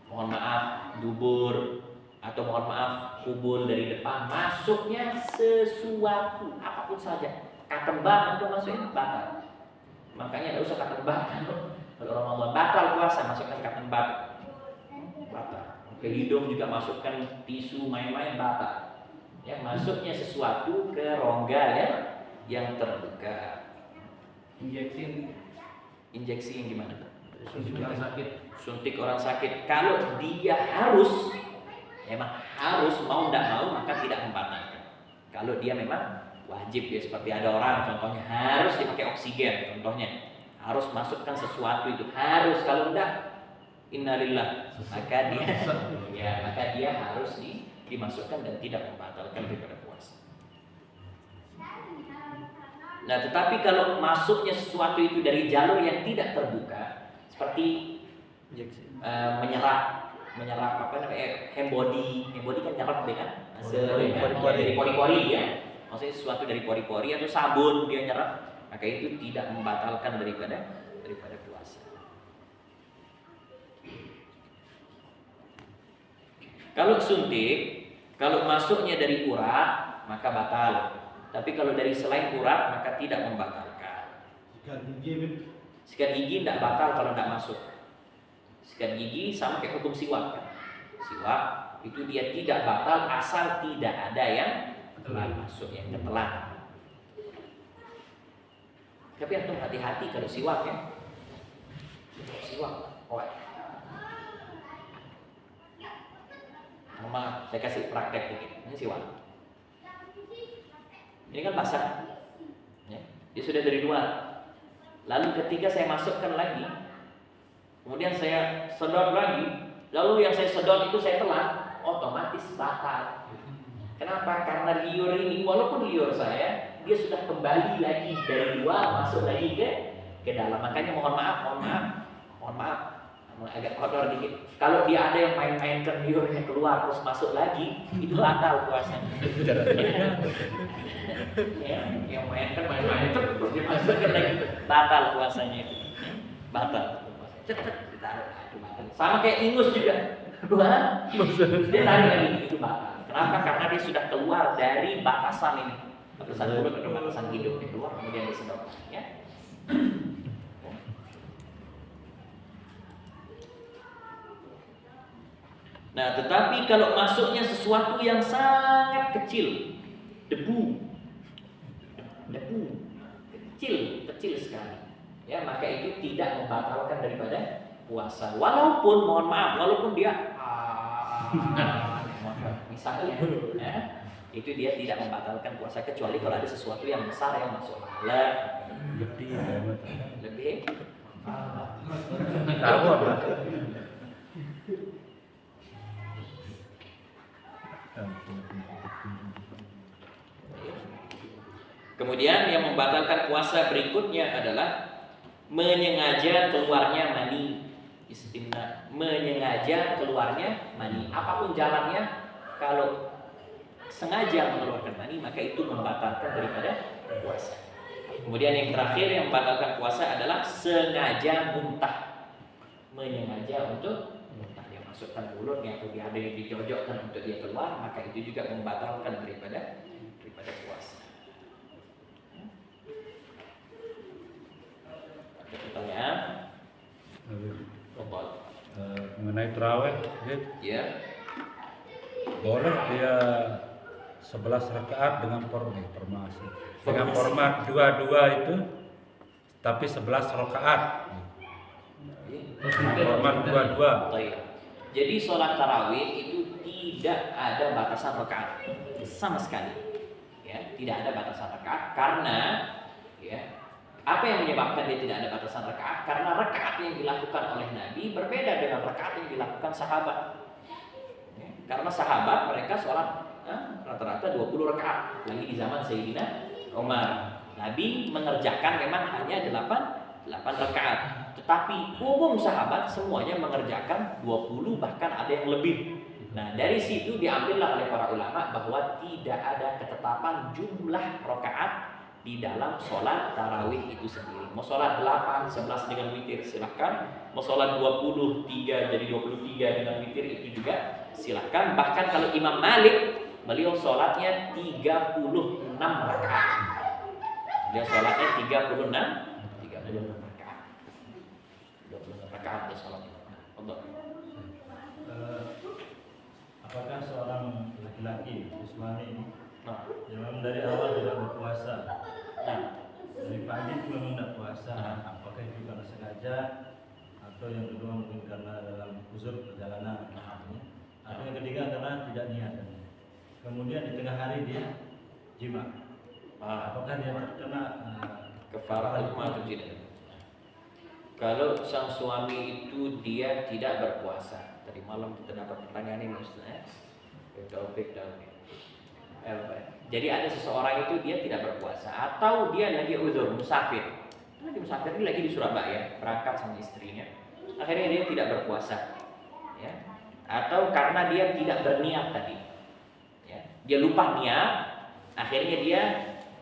Speaker 3: mohon maaf, dubur, atau mohon maaf, kubul dari depan, masuknya sesuatu apapun saja. Katembat itu masuknya batal. Makanya tidak usah katembat. Kalau orang mau batal puasa, masukkan katembat, batal. Ke hidung juga masukkan tisu, main-main, batal. Ya, masuknya sesuatu ke rongga ya yang terbuka. Injeksi yang gimana? Suntik orang sakit. Kalau dia harus, memang harus, mau tidak mau, maka tidak membatalkan. Kalau dia memang wajib, ya seperti ada orang contohnya harus dipakai oksigen, contohnya harus masukkan sesuatu itu harus, kalau tidak innalillah, maka dia harus dimasukkan dan tidak membatalkan daripada puasa. Nah, tetapi kalau masuknya sesuatu itu dari jalur yang tidak terbuka, seperti menyerap apa namanya, hembody kan nyerap kan, dari pori-pori ya, maksudnya sesuatu dari pori-pori atau sabun dia nyerap, maka itu tidak membatalkan daripada puasa. Kalau suntik, kalau masuknya dari urat maka batal. Tapi kalau dari selain urat maka tidak membatalkan. Sikat gigi tidak batal kalau tidak masuk. Sikat gigi sama kayak hukum siwak kan. Siwak itu dia tidak batal asal tidak ada yang masuk, yang ketelan. Tapi antum hati-hati kalau siwak ya. Siwak, Maaf, saya kasih praktek dikit. Ini siwak. Ini kan basah, ya. Dia sudah dari luar. Lalu ketika saya masukkan lagi, kemudian saya sedot lagi, lalu yang saya sedot itu saya telan, otomatis batal. Kenapa? Karena liur ini, walaupun liur saya, dia sudah kembali lagi dari luar, masuk lagi ke dalam. Makanya mohon maaf, agak kotor dikit. Kalau dia ada yang main-main ke liurnya keluar terus masuk lagi, itu batal puasanya. Ya, yang main terus dia masukkan lagi, batal puasanya itu. Batal. Cepat ditaruh. Sama kayak ingus juga. Dia tarik lagi, itu batal. Kenapa? Karena dia sudah keluar dari batasan ini, batasan mulut atau batasan hidung, dia keluar kemudian disedot. Ya. Nah, tetapi kalau masuknya sesuatu yang sangat kecil, debu, kecil sekali, ya maka itu tidak membatalkan daripada puasa. Walaupun mohon maaf, walaupun dia misalnya, ya, itu dia tidak membatalkan puasa kecuali kalau ada sesuatu yang besar yang masuk halal, lebih. Kemudian yang membatalkan puasa berikutnya adalah menyengaja keluarnya mani, istimna, menyengaja keluarnya mani. Apapun jalannya, kalau sengaja mengeluarkan mani, maka itu membatalkan daripada puasa. Kemudian yang terakhir yang membatalkan puasa adalah sengaja muntah, menyengaja untuk muntah, dia masukkan mulutnya atau dia ada yang dijojokkan untuk dia keluar, maka itu juga membatalkan daripada puasa. Ada pertanyaan?
Speaker 5: Mengenai terawih,
Speaker 3: Ya.
Speaker 5: boleh dia 11 rakaat dengan formasi. Dengan format 2-2 itu, tapi 11 rakaat. Format 2-2.
Speaker 3: Baik. Jadi sholat tarawih itu tidak ada batasan rakaat sama sekali. Ya, tidak ada batasan rakaat karena ya, apa yang menyebabkan dia tidak ada batasan rakaat? Karena rakaat yang dilakukan oleh Nabi berbeda dengan rakaat yang dilakukan sahabat. Ya, karena sahabat mereka sholat rata-rata 20 rakaat, lagi di zaman Sayyidina Umar. Nabi mengerjakan memang hanya 8 rakaat, tetapi umum sahabat semuanya mengerjakan 20, bahkan ada yang lebih. Nah, dari situ diambillah oleh para ulama bahwa tidak ada ketetapan jumlah rakaat di dalam sholat tarawih itu sendiri. Mau sholat 8, 11 dengan witir silahkan, mau sholat 23 jadi 23 dengan witir itu juga silahkan. Bahkan kalau Imam Malik, beliau sholatnya 36 rakaat. Dia sholatnya 36 rakaat. 26 rakaat dia sholatnya. Allah.
Speaker 4: Apakah seorang laki-laki Ismani ini yang memang dari awal tidak berpuasa, dari pagi itu memang tidak puasa, apakah itu karena sengaja atau yang kedua mungkin karena dalam uzur perjalanan, atau yang ketiga karena tidak niat, kemudian di tengah hari dia jima, apakah dia terkena
Speaker 3: Kafarah atau tidak? Kalau sang suami itu dia tidak berpuasa, tadi malam kita dapat pertanyaan ini Ustaz ya. Taufik. Jadi ada seseorang itu dia tidak berpuasa atau dia lagi uzur musafir. Lagi musafir ini lagi di Surabaya, berangkat sama istrinya. Akhirnya dia tidak berpuasa. Ya. Atau karena dia tidak berniat tadi. Ya. Dia lupa niat, akhirnya dia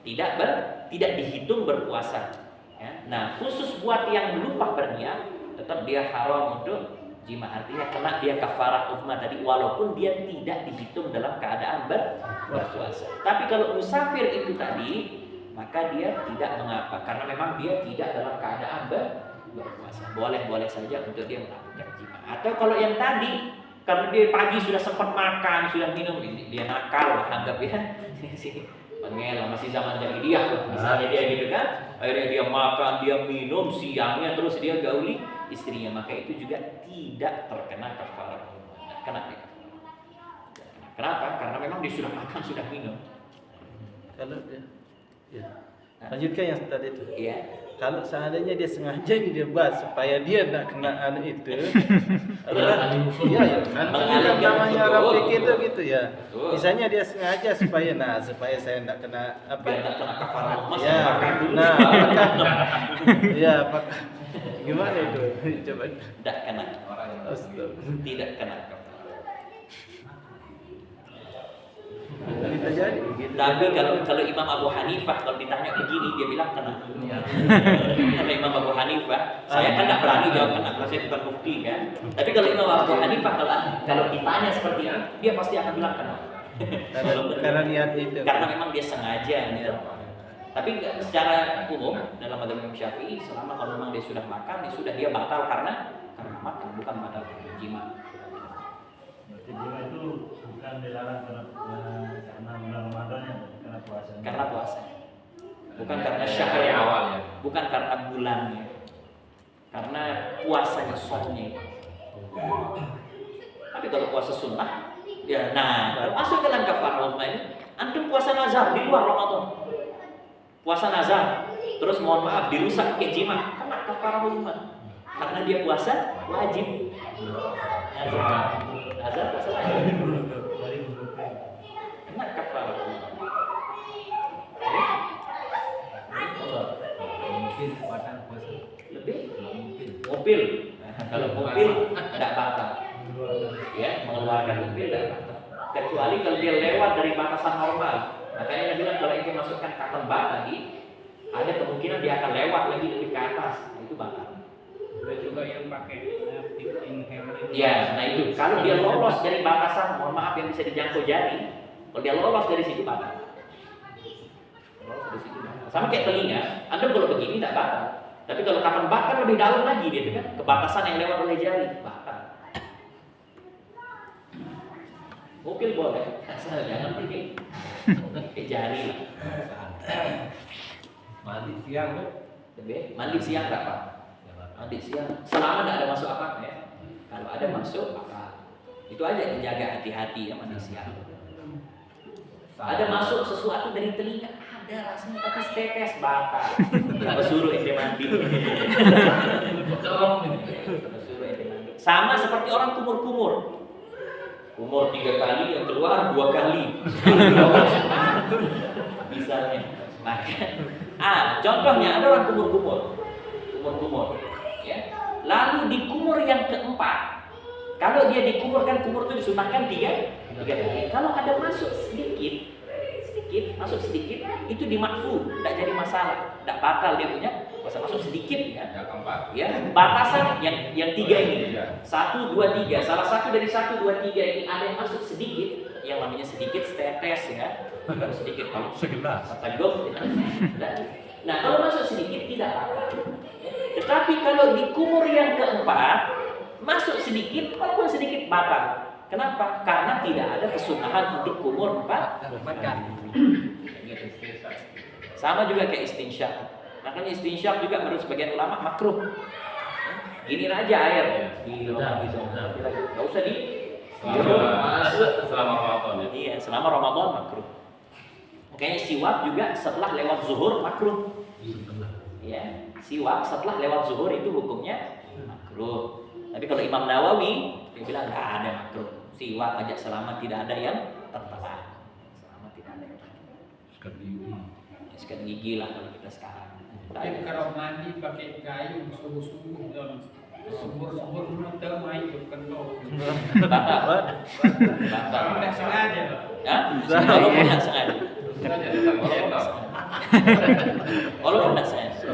Speaker 3: tidak dihitung berpuasa. Ya. Nah, khusus buat yang lupa berniat, tetap dia haram untuk jima, artinya kena dia kafarah ummah tadi walaupun dia tidak dihitung dalam keadaan berpuasa. Tapi kalau musafir itu tadi, maka dia tidak mengapa karena memang dia tidak dalam keadaan berpuasa. Boleh saja untuk dia melakukan jima. Atau kalau yang tadi karena dia pagi sudah sempat makan, sudah minum, dia nakal, anggap ya pengel, masih zaman jahiliyah misalnya dia gitu kan, akhirnya dia makan, dia minum siangnya terus dia gauli istrinya, maka itu juga tidak terkena kafarah. Kenapa? Kenapa? Karena memang dia sudah makan, sudah minum.
Speaker 2: Kalau dia, ya. Lanjutkan yang tadi itu.
Speaker 3: Iya.
Speaker 2: Kalau seandainya dia sengaja dia buat supaya dia tidak kena anu itu, iya ya kan namanya orang pikir itu gitu ya. Misalnya dia sengaja supaya saya tidak kena apa?
Speaker 3: Biar tidak kena kafarah.
Speaker 2: Ya, nah, iya, gimana itu? Coba.
Speaker 3: Tidak kena. Tidak kena kafarah.
Speaker 2: Bisa jadi gitu.
Speaker 3: Tapi kalau Imam Abu Hanifah kalau ditanya begini dia bilang kena. Kalau Imam Abu Hanifah, saya kan tidak berani jawab kena, karena saya bukan mufti kan. Tapi kalau Imam Abu Hanifah kalau ditanya seperti ini, dia pasti akan bilang kena.
Speaker 2: Karena niat itu.
Speaker 3: Karena memang dia sengaja. Gitu. Tapi secara umum dalam mazhab Imam Syafi'i, selama kalau memang dia sudah makan, dia batal karena makan, bukan batal karena jima.
Speaker 4: Berarti jima itu bukan dilarang karena bulan Ramadan ya, karena puasa.
Speaker 3: Karena puasa. Bukan karena syahrnya awalnya, bukan karena bulannya. Karena puasanya somnya. Tapi kalau puasa sunnah, ya termasuk dalam kafarah ummah ini, antum puasa nazar di luar Ramadan. Puasa nazar, terus mohon maaf dirusak ke jima, kena kafarah ummah. Karena dia puasa wajib. Nazar puasa wajib. Kena kafarah ummah.
Speaker 4: Mungkin batal puasa.
Speaker 3: mengeluarkan mobil tidak batal. Kecuali kalau dia lewat dari batasan normal. Makanya dia bilang kalau itu masukkan cotton bud tadi, ada kemungkinan dia akan lewat lagi lebih ke atas, itu batal.
Speaker 6: Ada juga yang pakai tip inhaler itu.
Speaker 3: Ya, nah itu kalau dia lolos dari batasan, mohon maaf yang bisa dijangkau jari, kalau dia lolos dari situ batal. Lolos dari situ batal. Sama kayak telinga, Anda kalau begini tidak batal. Tapi kalau cotton bud kan lebih dalam lagi dia kan, ke batasan yang lewat oleh jari, batal. Mobil boleh, asal jangan pergi ke jari lah.
Speaker 6: Mandi siang tuh.
Speaker 3: Mandi siang nggak apa? Mandi siang, selama tidak ada masuk apa ya. Kalau ada masuk apa? Itu aja dijaga hati-hati ya mandi siang. Ada masuk sesuatu dari telinga, ada rasanya tapi setetes batal. Kalau suruh ente mandi. Suruh ente mandi. Sama seperti orang kumur-kumur. Umur 3 kali, yang keluar 2 kali. Misalnya. Maka, contohnya ada orang kumur-kumur. Ya. Lalu di kumur yang keempat, kalau dia dikumur kan kumur itu disunahkan 3 kali. Kalau ada masuk sedikit, itu dimakfu, tidak jadi masalah, tidak batal dia punya. Masa masuk sedikit ya. Ya, batasan yang 3 ini. 1, 2, 3. Salah satu dari 1, 2, 3 ini ada yang masuk sedikit, yang namanya sedikit setetes ya. Kalau sedikit kalau
Speaker 5: segelas.
Speaker 3: Tagok. Nah, kalau masuk sedikit tidak apa-apa. Tetapi kalau di kumur yang keempat masuk sedikit, walaupun sedikit batal. Kenapa? Karena tidak ada kesunahan untuk kumur 4 kali. Sama juga kayak istinsyak. Makanya istinsyak juga menurut sebagian ulama makruh. Gini aja air di rumah gitu. Enggak usah di
Speaker 6: selama Ramadan ya.
Speaker 3: Iya, selama Ramadan makruh. Makanya siwak juga setelah lewat zuhur makruh. Ya, siwak setelah lewat zuhur itu hukumnya makruh. Tapi kalau Imam Nawawi dia bilang enggak ada makruh. Siwak aja selama tidak ada yang tertera. Selama tidak ada yang tertera. Sikat gigi lah kalau kita sekarang.
Speaker 6: Tapi kalau mandi pakai gayung sungguh-sungguh dalam sumur-sumur muter main ke kentong.
Speaker 3: Batal.
Speaker 6: Tidak sengaja.
Speaker 3: Ya? Walaupun tidak sengaja. Walaupun tidak sengaja.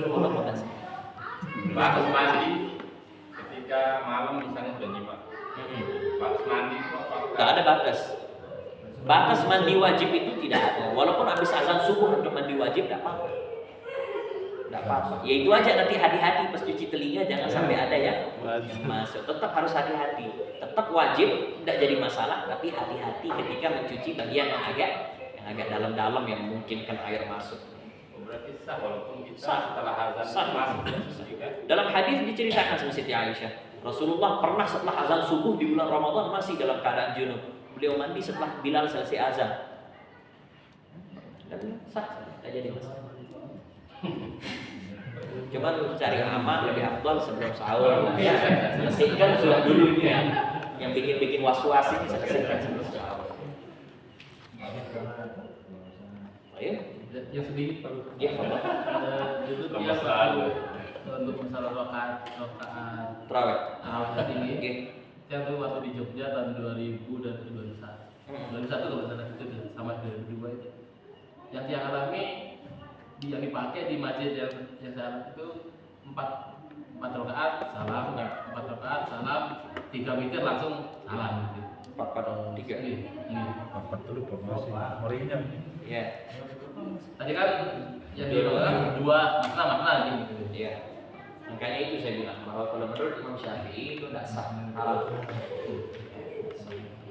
Speaker 3: Walaupun tidak sengaja.
Speaker 7: Batas mandi ketika malam misalnya sudah nyimak. Batas mandi itu apa?
Speaker 3: Tidak ada batas. Batas mandi wajib itu tidak ada. Walaupun habis azan subuh untuk mandi wajib tidak apa-apa. Tidak apa-apa. Ya itu aja nanti hati-hati pas cuci telinga jangan sampai ada yang masuk. Tetap harus hati-hati. Tetap wajib tidak jadi masalah, tapi hati-hati ketika mencuci bagian yang agak dalam-dalam yang memungkinkan air masuk.
Speaker 7: Berarti sah walaupun kita
Speaker 3: Sah.
Speaker 7: setelah azan
Speaker 3: Sah.
Speaker 7: masuk.
Speaker 3: Dalam hadis diceritakan sama Siti Aisyah, Rasulullah pernah setelah azan subuh di bulan Ramadan masih dalam keadaan junub. Beliau mandi setelah Bilal selesai azan. Dan sah, tidak jadi masalah. Cuman cari aman lebih afdal sebelum sahur. Ya, selesaikan sudah dulu ini ya. Yang bikin was-was ini selesaikan sebelum sahur. Ayo.
Speaker 8: Yang sedikit Pak.
Speaker 3: Ya, Allah.
Speaker 8: Itu dia untuk masalah rokaat
Speaker 3: Terawih.
Speaker 8: awal ini.
Speaker 3: Oke.
Speaker 8: Saya tuh waktu di Jogja tahun 2000 dan 2001. 2001 kalau salah itu sama 2002 itu. Yang dia alami yang dipakai di masjid yang saya itu 4 rakaat salam, 4 rakaat salam, 3 witir langsung salam gitu.
Speaker 3: 4-4-3.
Speaker 8: Iya.
Speaker 5: Papat dulu formasi merinya.
Speaker 3: Iya.
Speaker 8: Tadi kan yang dilakukan dua makna gitu.
Speaker 3: Iya. Makanya itu saya bilang bahwa kalau menurut Imam Syafi'i itu tidak sah, haram.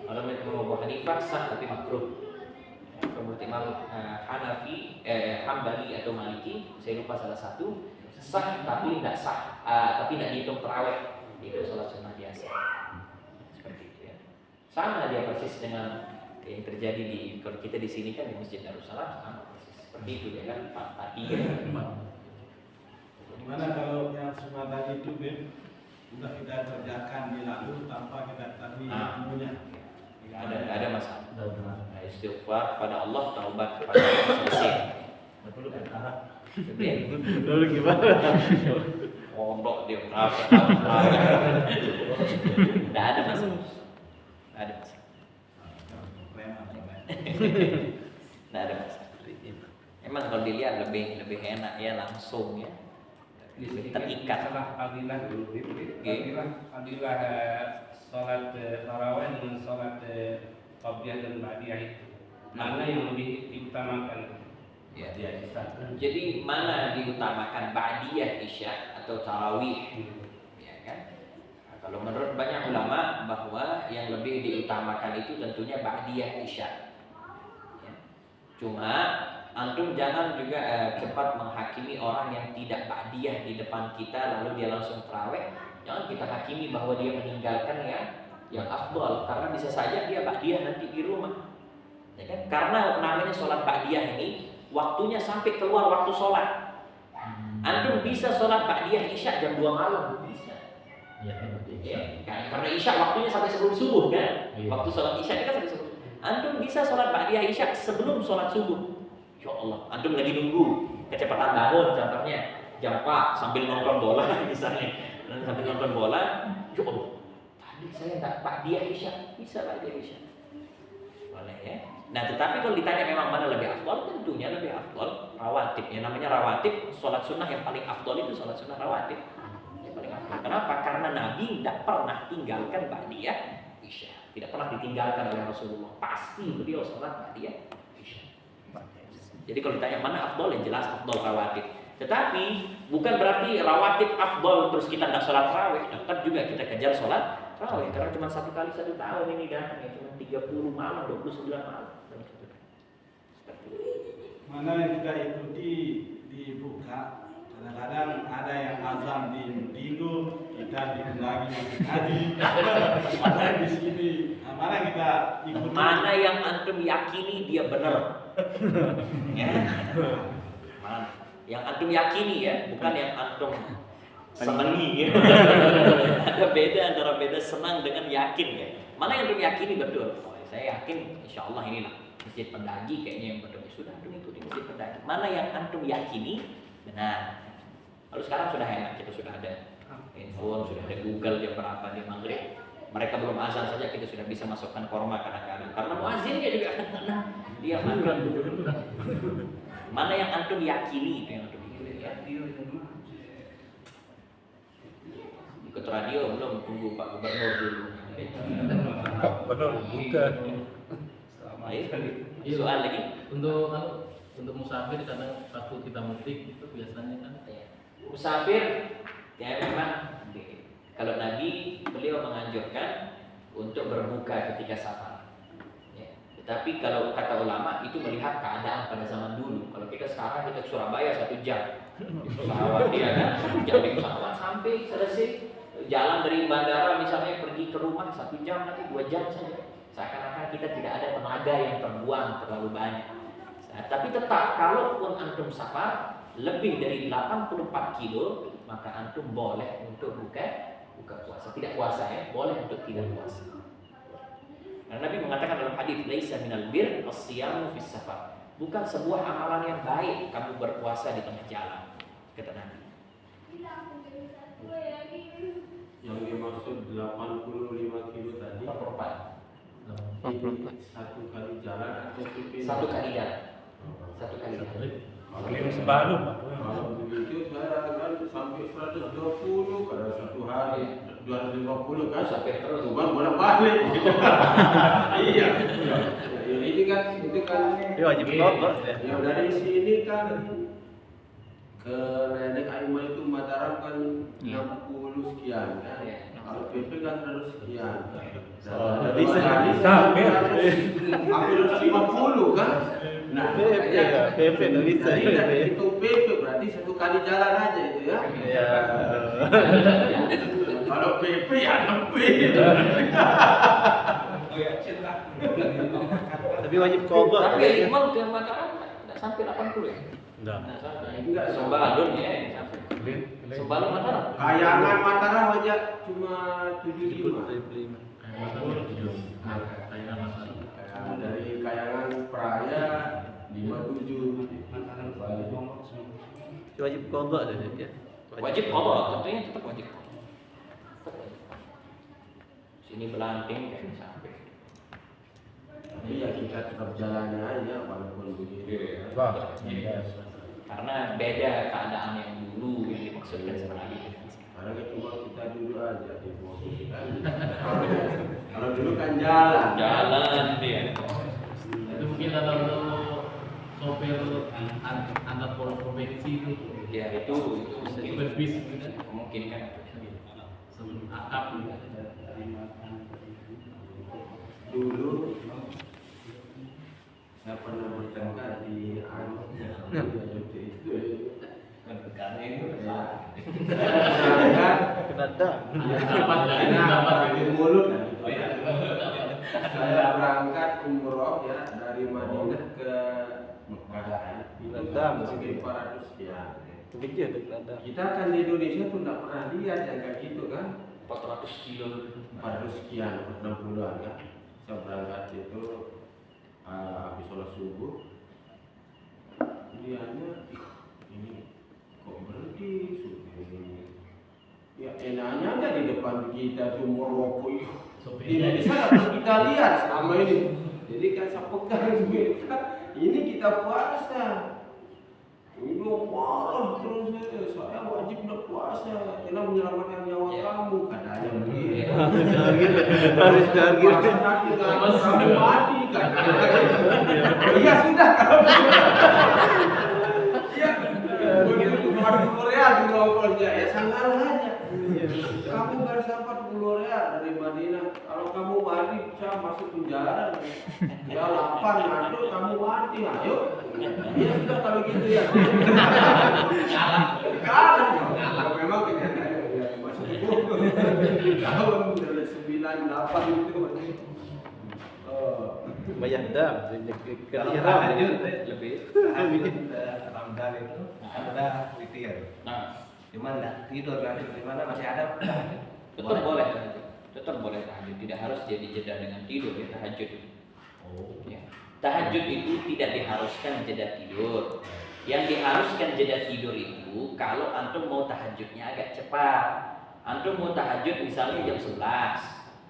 Speaker 3: Kalau menurut Imam Abu Hanifah sah tapi makruh. Menurut Imam Hambali atau Maliki, saya lupa salah satu, sah tapi tidak sah, tapi tidak dihitung terawih. Itu salat sunnah biasa. Seperti itu ya. Sama dia persis dengan yang terjadi di kalau kita di sini kan di Masjid Darussalam sama persis. Seperti itu ya kan, Pak
Speaker 2: Gimana kalau yang semua tadi itu Bim, udah kita kerjakan di lalu tanpa kita ketahui ilmunya?
Speaker 3: Ada masalah. Istighfar kepada Allah, taubat kepada Allah, selesai.
Speaker 2: Lalu gimana?
Speaker 3: pondok dia berapa tahun. Tidak ada masalah. Tidak ada masalah. Tidak ada masalah. Emang kalau dilihat lebih enak ya langsung ya. Lebih terikat.
Speaker 6: Masalah fadilah salat tarawih dengan salat qabliyah dan ba'diyah itu. Mana yang lebih diutamakan?
Speaker 3: Ya. Jadi mana diutamakan ba'diyah isya atau tarawih? Ya kan? Nah, kalau menurut banyak ulama bahwa yang lebih diutamakan itu tentunya ba'diyah isya. Ya. Cuma antum jangan juga cepat menghakimi orang yang tidak ba'diyah di depan kita lalu dia langsung tarawih. Jangan kita hakimi bahwa dia meninggalkan yang afdal, karena bisa saja dia ba'diyah nanti di rumah. Ya kan? Karena namanya sholat ba'diyah ini waktunya sampai keluar waktu sholat. Antum bisa sholat ba'diyah isya jam 2 malam bisa. Ya, kan? Karena isya waktunya sampai sebelum subuh kan. Waktu sholat isya kan sampai sebelum. Antum bisa sholat ba'diyah isya sebelum sholat subuh. Ya Allah, antum lagi nunggu kecepatan bangun contohnya jam 4 sambil nonton bola misalnya. Sambil nonton bola, ya Allah, tadi saya nggak ba'diyah isya, bisa ba'diyah isya. Boleh ya. Nah, tetapi kalau ditanya memang mana lebih afdal, tentunya lebih afdal rawatib. Yang namanya rawatib, sholat sunnah yang paling afdal itu sholat sunnah rawatib. Yang paling afdal. Kenapa? Karena Nabi tidak pernah tinggalkan ba'diyah isya. Tidak pernah ditinggalkan oleh Rasulullah. Pasti beliau sholat ba'diyah isya. Jadi kalau ditanya mana afdal, yang jelas afdal rawatib. Tetapi bukan berarti rawatib afdal terus kita tidak sholat tarawih. Tetap juga kita kejar sholat tarawih. Karena cuma 1 kali 1 tahun ini datang ya, cuma 30 malam, 29 malam.
Speaker 9: Mana yang kita ikuti dibuka, kadang-kadang ada yang azan di Indo, kita diundang ngaji, ada di sini. Nah, mana kita ikuti?
Speaker 3: Mana yang antum yakini dia benar? Ya. Mana? Yang antum yakini ya, bukan yang antum senangi ya. Ada beda antara beda senang dengan yakin ya. Mana yang antum yakini betul? Oh, saya yakin insya Allah inilah masjid Pendagi kayaknya yang betul. Sudah antum ikuti masjid Pendagi. Mana yang antum yakini benar? Lalu sekarang sudah enak, kita sudah ada handphone, sudah ada Google jam berapa di maghrib. Mereka belum azan saja kita sudah bisa masukkan korma kadang-kadang. Karena muazzinnya juga kadang-kadang dia makan. Mana yang antum yakini itu yang antum ikuti ya. Ikut radio belum, tunggu Pak Gubernur dulu.
Speaker 5: Pak Gubernur bukan.
Speaker 3: Soal lagi
Speaker 8: Untuk musafir kadang waktu kita mudik itu biasanya kan
Speaker 3: musafir ya memang kalau Nabi beliau menganjurkan untuk berbuka ketika safar. Ya. Tetapi kalau kata ulama itu melihat keadaan pada zaman dulu. Kalau kita sekarang kita ke Surabaya 1 jam di pesawat dia kan, jam di pesawat sampai selesai jalan dari bandara misalnya pergi ke rumah 1 jam nanti 2 jam saja. Seakan-akan kita tidak ada tenaga yang terbuang terlalu banyak. Nah, tapi tetap kalaupun antum safar lebih dari 84 kilo maka antum boleh untuk buka puasa. Tidak puasa ya, boleh untuk tidak puasa. Karena Nabi mengatakan dalam hadis laisa minal bir as-siyamu fis safar. Bukan sebuah amalan yang baik kamu berpuasa di tengah jalan, kata Nabi.
Speaker 10: Yang dimaksud 85 kilo tadi
Speaker 3: 44.
Speaker 10: 1 kali jalan atau PP?
Speaker 3: 1 kali jalan. 1 kali jalan.
Speaker 5: Keliling Sembalun.
Speaker 10: Kalau begitu saya kan sampai 120 kalau 1 hari 250 kan
Speaker 3: Sampai terus.
Speaker 10: Tuhan bolak-balik. Iya. Ini kan itu kan
Speaker 2: Dia wajib kodok ya.
Speaker 10: yang dari sini kan ke Nenek Aiman itu Mataram kan 60 sekian kan. Kalau PP kan 100 sekian.
Speaker 2: Bisa.
Speaker 10: Hampir 50 kan. Nah,
Speaker 2: PP ya, PP nggak bisa.
Speaker 10: itu PP berarti 1 kali jalan aja itu ya.
Speaker 2: Ya.
Speaker 10: Kalau PP ya lebih.
Speaker 2: Tapi wajib kodok.
Speaker 3: Tapi Iqbal ke Mataram tidak sampai 80 ya?
Speaker 5: Enggak.
Speaker 10: Enggak
Speaker 3: Sembalun ya. Sembalun Mataram.
Speaker 10: Kayangan Mataram aja cuma 75. Dari Kayangan Praya 57.
Speaker 2: Wajib kodok dia.
Speaker 3: Wajib qada, tentunya tetap wajib qada. Sini belanting kayak sampai.
Speaker 10: Iya, kita tetap jalani aja walaupun begitu.
Speaker 3: Karena beda keadaan yang dulu yang dimaksudkan sama Nabi.
Speaker 10: Karena cuma kita duduk aja di posisi kan. Kalau dulu kan jalan
Speaker 3: dia.
Speaker 8: Itu mungkin kalau sopir antar provinsi itu.
Speaker 3: Ya itu
Speaker 8: Sopir bis gitu kan.
Speaker 3: mungkin kan.
Speaker 8: Sebelum akap gitu.
Speaker 10: dulu nggak pernah bertengkar di
Speaker 6: Karena itu
Speaker 10: di mulut. Saya berangkat umroh ya dari Madinah ke Mekah. Mungkin 400 sekian. Kita kan di Indonesia tuh nggak pernah lihat yang kayak gitu kan.
Speaker 3: 400 kilo
Speaker 10: 400 sekian, 60-an kan. Saya berangkat itu habis sholat subuh. Lihatnya ini kok berhenti supir. Ya enaknya aja di depan kita tuh merokok. Di Indonesia nggak pernah kita lihat selama ini. Jadi kan saya pegang kita, ini kita puasa. Ini marah terus saya wajib berpuasa karena menyelamatkan nyawa kamu katanya begitu. Harus gitu. Kamu mati katanya. Iya sudah kalau iya begitu kepada Korea di nongkolnya ya sangat aja. Kamu baru dapat 10 real dari Madinah. Kalau kamu mati saya masuk penjara. Ya lapar ngantuk kamu mati. Ayo. Ya sudah kalau gitu ya. Kalah. Memang kenyataannya masuk tahun 98 itu.
Speaker 2: Bayar dam,
Speaker 6: tahajud
Speaker 3: lebih.
Speaker 6: Ramadan itu ada witir.
Speaker 3: Nah,
Speaker 6: Cuman nggak tidur lanjut di mana masih ada.
Speaker 3: tetap boleh tahajud. Tetap boleh tahajud. Tidak harus jadi jeda dengan tidur ya tahajud.
Speaker 6: Oh.
Speaker 3: Ya. Tahajud itu tidak diharuskan jeda tidur. Yang diharuskan jeda tidur itu kalau antum mau tahajudnya agak cepat. Antum mau tahajud misalnya jam 11.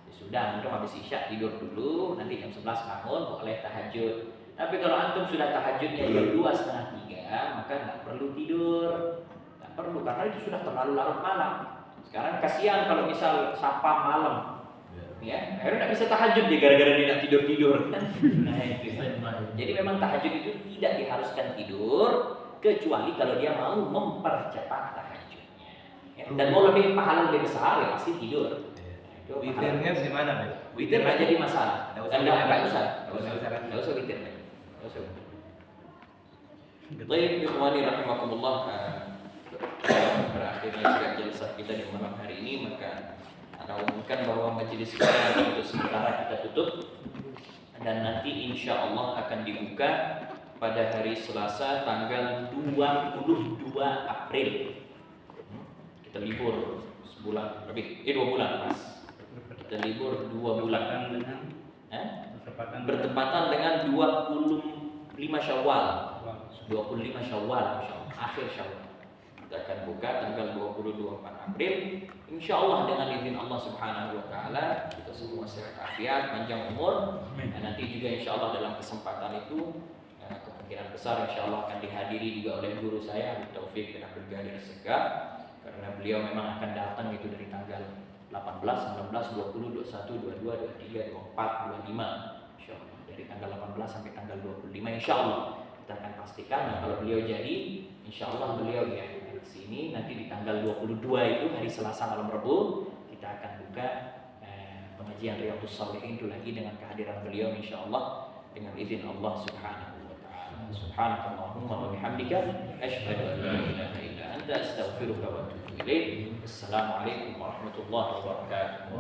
Speaker 3: Ya sudah, antum habis isya tidur dulu, nanti jam 11 bangun boleh tahajud. Tapi kalau antum sudah tahajudnya jam 2:30, maka nggak perlu tidur. Nggak perlu karena itu sudah terlalu larut malam. Sekarang kasihan kalau misal sapam malam. Ya, akhirnya nggak bisa tahajud dia gara-gara dia nggak tidur. Nah itu. Jadi memang tahajud itu tidak diharuskan tidur kecuali kalau dia mau mempercepat tahajudnya. Ya, dan mau lebih pahala lebih besar ya pasti tidur. Nah,
Speaker 6: Witirnya di mana, Beb?
Speaker 3: Witir nggak jadi masalah. Nggak usah.
Speaker 6: Nggak usah
Speaker 3: witir. Nggak usah. Baik, ikhwani rahimakumullah. Berakhirnya juga jelasan kita di malam hari ini, maka Anda umumkan bahwa majelis kita untuk sementara kita tutup dan nanti insya Allah akan dibuka pada hari Selasa tanggal 22 April. Kita libur sebulan lebih, 2 bulan mas. Kita libur 2 bulan. Bertepatan dengan 25 Syawal. 25 Syawal, akhir Syawal. Kita akan buka tanggal 22 April. Insya Allah dengan izin Allah Subhanahu Wa Taala kita semua sehat afiat, panjang umur. Dan nanti juga Insya Allah dalam kesempatan itu kemungkinan besar Insya Allah akan dihadiri juga oleh guru saya Habib Taufik bin Abdul Ghadir Segaf, karena beliau memang akan datang itu dari tanggal 18, 19, 20, 21, 22, 23, 24, 25 Insya Allah. Dari tanggal 18 sampai tanggal 25 Insya Allah kita akan pastikan. Nah, kalau beliau jadi Insya Allah beliau ya sini nanti di tanggal 22 itu hari Selasa malam Rabu kita akan buka pengajian Riyadhus Shalihin itu lagi dengan kehadiran beliau Insya Allah dengan izin Allah Subhanahu Wa Taala. Subhanakallahumma wa bihamdika asyhadu an la ilaha illa anta astaghfiruka wa atubu ilaik. Assalamualaikum warahmatullahi wabarakatuh.